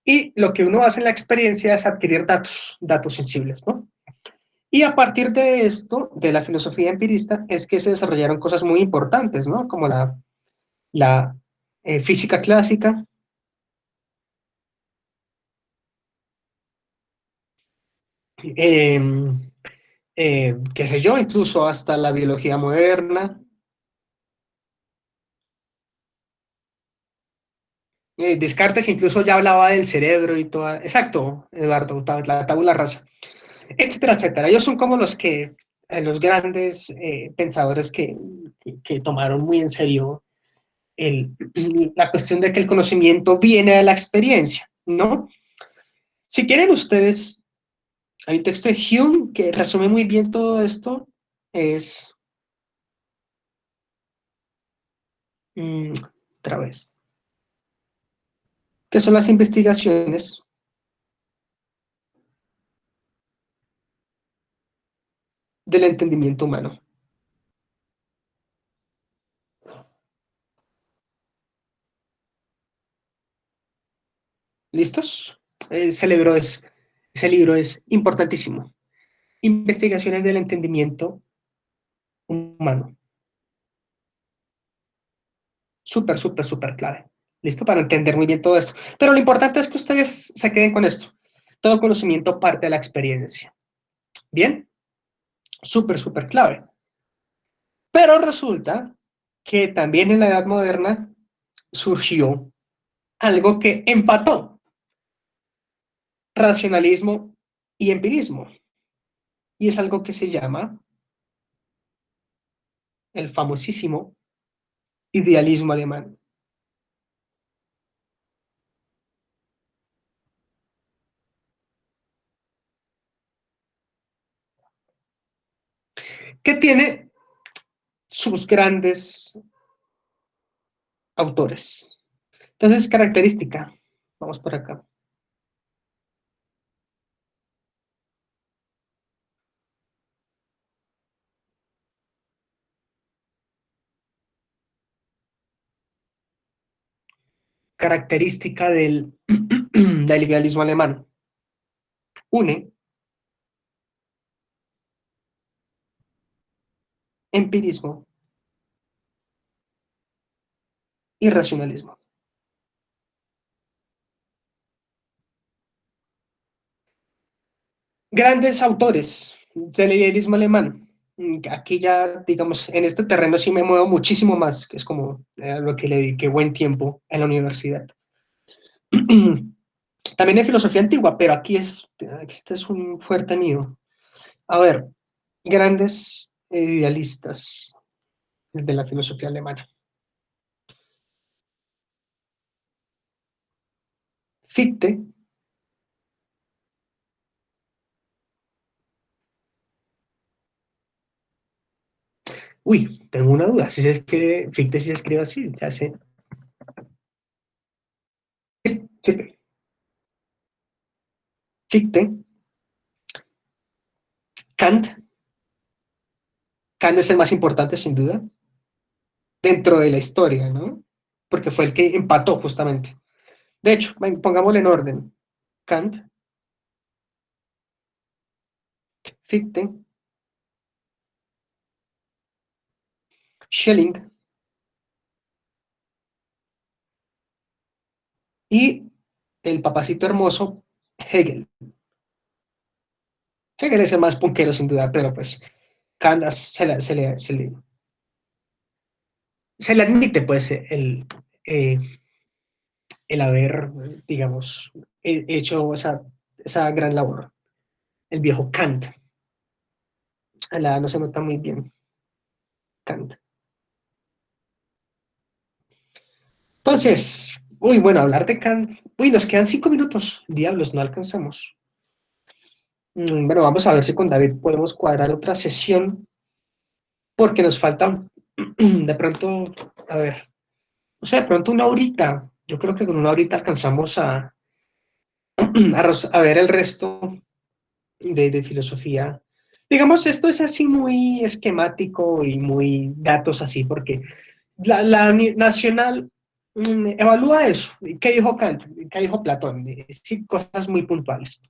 y lo que uno hace en la experiencia es adquirir datos sensibles, ¿no? Y a partir de esto, de la filosofía empirista, es que se desarrollaron cosas muy importantes, ¿no? Como la física clásica, eh, qué sé yo, incluso hasta la biología moderna. Descartes incluso ya hablaba del cerebro y toda. Exacto, Eduardo, la tabula rasa. etcétera, etcétera. Ellos son como los grandes pensadores que tomaron muy en serio el, la cuestión de que el conocimiento viene de la experiencia, ¿no? Si quieren ustedes, hay un texto de Hume que resume muy bien todo esto, es, otra vez, que son las investigaciones del entendimiento humano. ¿Listos? Ese libro es importantísimo. Investigaciones del entendimiento humano. Súper, súper, súper clave. ¿Listo? Para entender muy bien todo esto. Pero lo importante es que ustedes se queden con esto. Todo conocimiento parte de la experiencia. ¿Bien? Súper, súper clave. Pero resulta que también en la Edad Moderna surgió algo que empató racionalismo y empirismo. Y es algo que se llama el famosísimo idealismo alemán. Que tiene sus grandes autores. Entonces, característica. Vamos por acá. Característica del idealismo alemán. Une empirismo y racionalismo. Grandes autores del idealismo alemán. Aquí ya, digamos, en este terreno sí me muevo muchísimo más, que es como lo que le dediqué buen tiempo en la universidad. También en filosofía antigua, pero este es un fuerte mío. A ver, grandes idealistas de la filosofía alemana. Fichte, uy, tengo una duda, si se escribe, Fichte si se escribe así, ya sé. Fichte, Fichte, Kant, Kant es el más importante sin duda, dentro de la historia, ¿no? Porque fue el que empató justamente. De hecho, pongámoslo en orden. Kant, Fichte, Schelling y el papacito hermoso, Hegel. Hegel es el más punquero sin duda, pero pues Kant se le admite pues eh, el haber, digamos, hecho esa gran labor. El viejo Kant. A la no se nota muy bien. Kant. Entonces, uy, bueno, hablar de Kant. Uy, nos quedan 5 minutos. Diablos, no alcanzamos. Bueno, vamos a ver si con David podemos cuadrar otra sesión, porque nos falta de pronto, a ver, o sea, de pronto una horita. Yo creo que con una horita alcanzamos a ver el resto de filosofía. Digamos, esto es así muy esquemático y muy datos así, porque la nacional evalúa eso. ¿Qué dijo Kant? ¿Qué dijo Platón? Sí, cosas muy puntuales.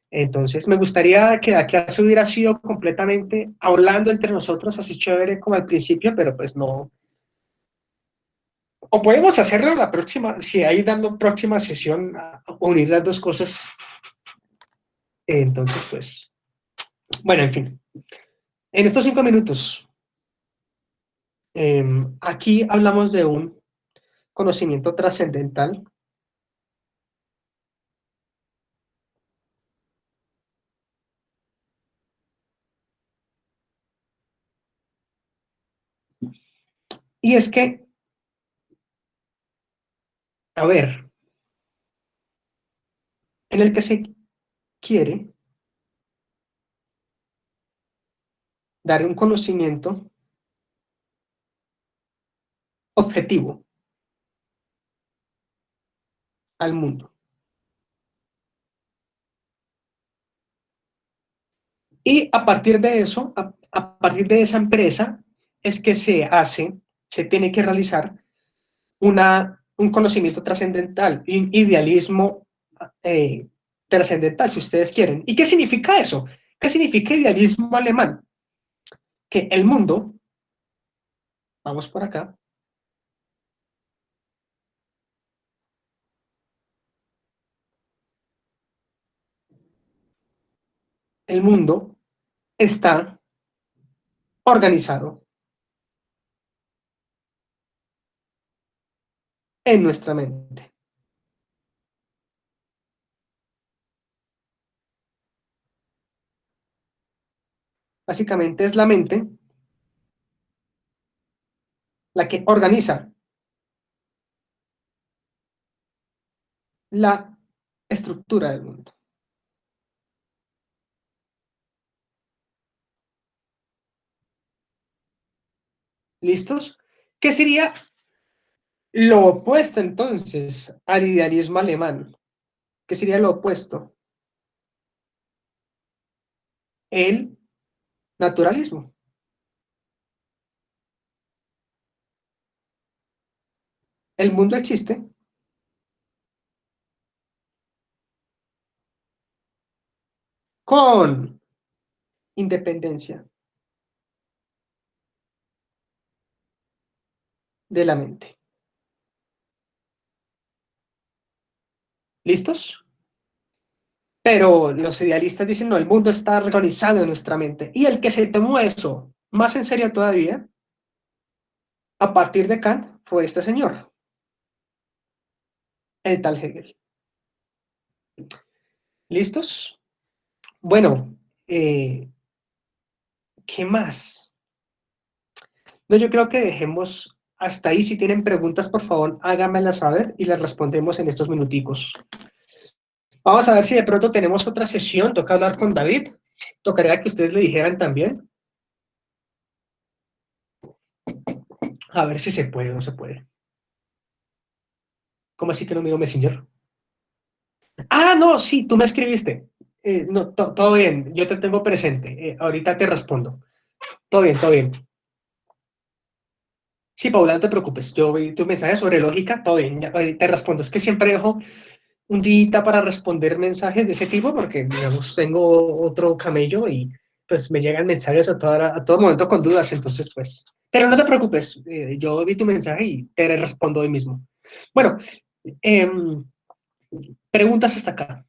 Entonces, me gustaría que la clase hubiera sido completamente hablando entre nosotros, así chévere como al principio, pero pues no. O podemos hacerlo la próxima, si hay dando próxima sesión, unir las dos cosas. Entonces, pues, bueno, en fin. En estos 5 minutos, aquí hablamos de un conocimiento trascendental Y es que, a ver, en el que se quiere dar un conocimiento objetivo al mundo. Y a partir de eso, a partir de esa empresa, es que se tiene que realizar un conocimiento trascendental, un idealismo eh, trascendental, si ustedes quieren. ¿Y qué significa eso? ¿Qué significa idealismo alemán? Que el mundo, vamos por acá, el mundo está organizado en nuestra mente. Básicamente es la mente la que organiza la estructura del mundo. ¿Listos? ¿Qué sería lo opuesto entonces al idealismo alemán? ¿Qué sería lo opuesto? El naturalismo. El mundo existe con independencia de la mente. ¿Listos? Pero los idealistas dicen, no, el mundo está organizado en nuestra mente. Y el que se tomó eso más en serio todavía, a partir de Kant, fue este señor, el tal Hegel. ¿Listos? Bueno, ¿qué más? No, yo creo que dejemos hasta ahí. Si tienen preguntas, por favor, háganmelas saber y las respondemos en estos minuticos. Vamos a ver si de pronto tenemos otra sesión. Toca hablar con David. Tocaría que ustedes le dijeran también. A ver si se puede o no se puede. ¿Cómo así que no miro Messenger? Ah, no, sí, tú me escribiste. No, todo bien, yo te tengo presente. Ahorita te respondo. Todo bien, todo bien. Sí, Paula, no te preocupes. Yo vi tu mensaje sobre lógica, todo bien. Ya, te respondo. Es que siempre dejo un día para responder mensajes de ese tipo porque, digamos, tengo otro camello y pues me llegan mensajes a todo momento con dudas. Entonces, pues, pero no te preocupes. Yo vi tu mensaje y te respondo hoy mismo. Bueno, em, preguntas hasta acá.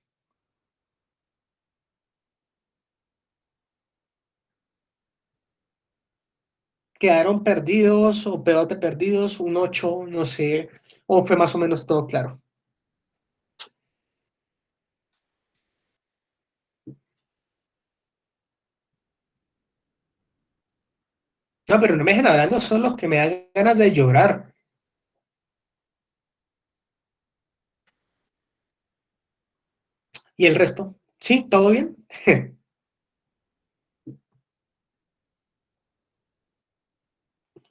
Quedaron perdidos o peor de perdidos, un 8 no sé, o fue más o menos todo claro. No, pero no me dejen hablando, son los que me dan ganas de llorar. ¿Y el resto? ¿Sí? ¿Todo bien?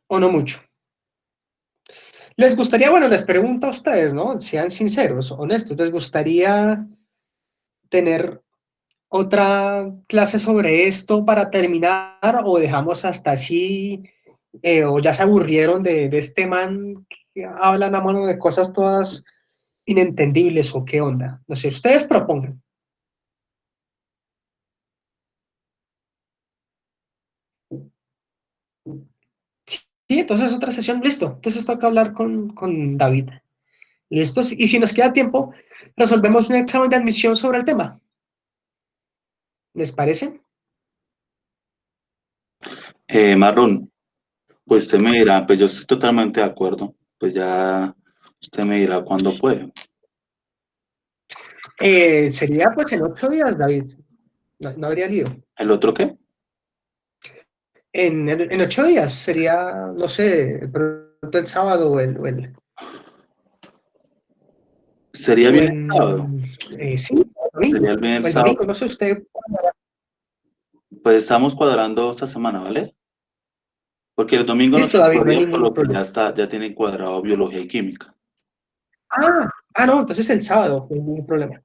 ¿O no mucho? ¿Les gustaría, bueno, les pregunto a ustedes, ¿no? Sean sinceros, honestos, ¿les gustaría tener otra clase sobre esto para terminar o dejamos hasta así o ya se aburrieron de este man que hablan a mano de cosas todas inentendibles o qué onda? No sé, ustedes propongan. Sí, entonces otra sesión, listo. Entonces toca hablar con David. ¿Listos? Y si nos queda tiempo, resolvemos un examen de admisión sobre el tema. ¿Les parece? Marlon, pues usted me dirá, pues yo estoy totalmente de acuerdo. Pues ya usted me dirá cuándo puede. Sería pues en 8 días, David. No, no habría lío. ¿El otro qué? En 8 días sería, no sé, pronto el sábado ¿Sería o bien el sábado? en sí, el domingo, Sería el bien el o el sábado. domingo, no sé usted. Pues estamos cuadrando esta semana, ¿vale? Porque el domingo no Listo, se David, no hay podría, por ningún lo que problema. ya tienen cuadrado biología y química. No, entonces el sábado, no hay ningún problema.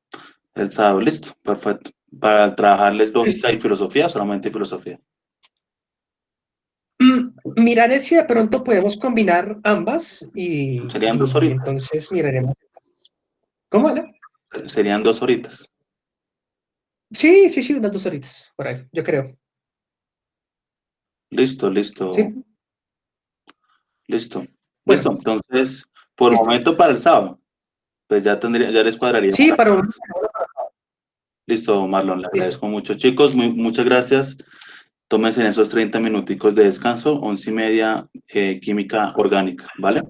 El sábado, listo, perfecto. Para trabajarles Listo. lógica y filosofía, solamente filosofía. Miraré si de pronto podemos combinar ambas Serían 2 y horitas. entonces miraremos. ¿Cómo, no? Serían 2 horitas. Sí, sí, sí, unas 2 horitas, por ahí, yo creo. Listo, listo, Sí, listo. Listo, bueno, entonces, por el listo. momento para el sábado, pues ya les cuadraríamos Sí, la para un... clase. Listo, Marlon, le Listo. agradezco mucho. Chicos, muchas gracias. Tómense en esos 30 minuticos de descanso, 11:30, química orgánica, ¿vale?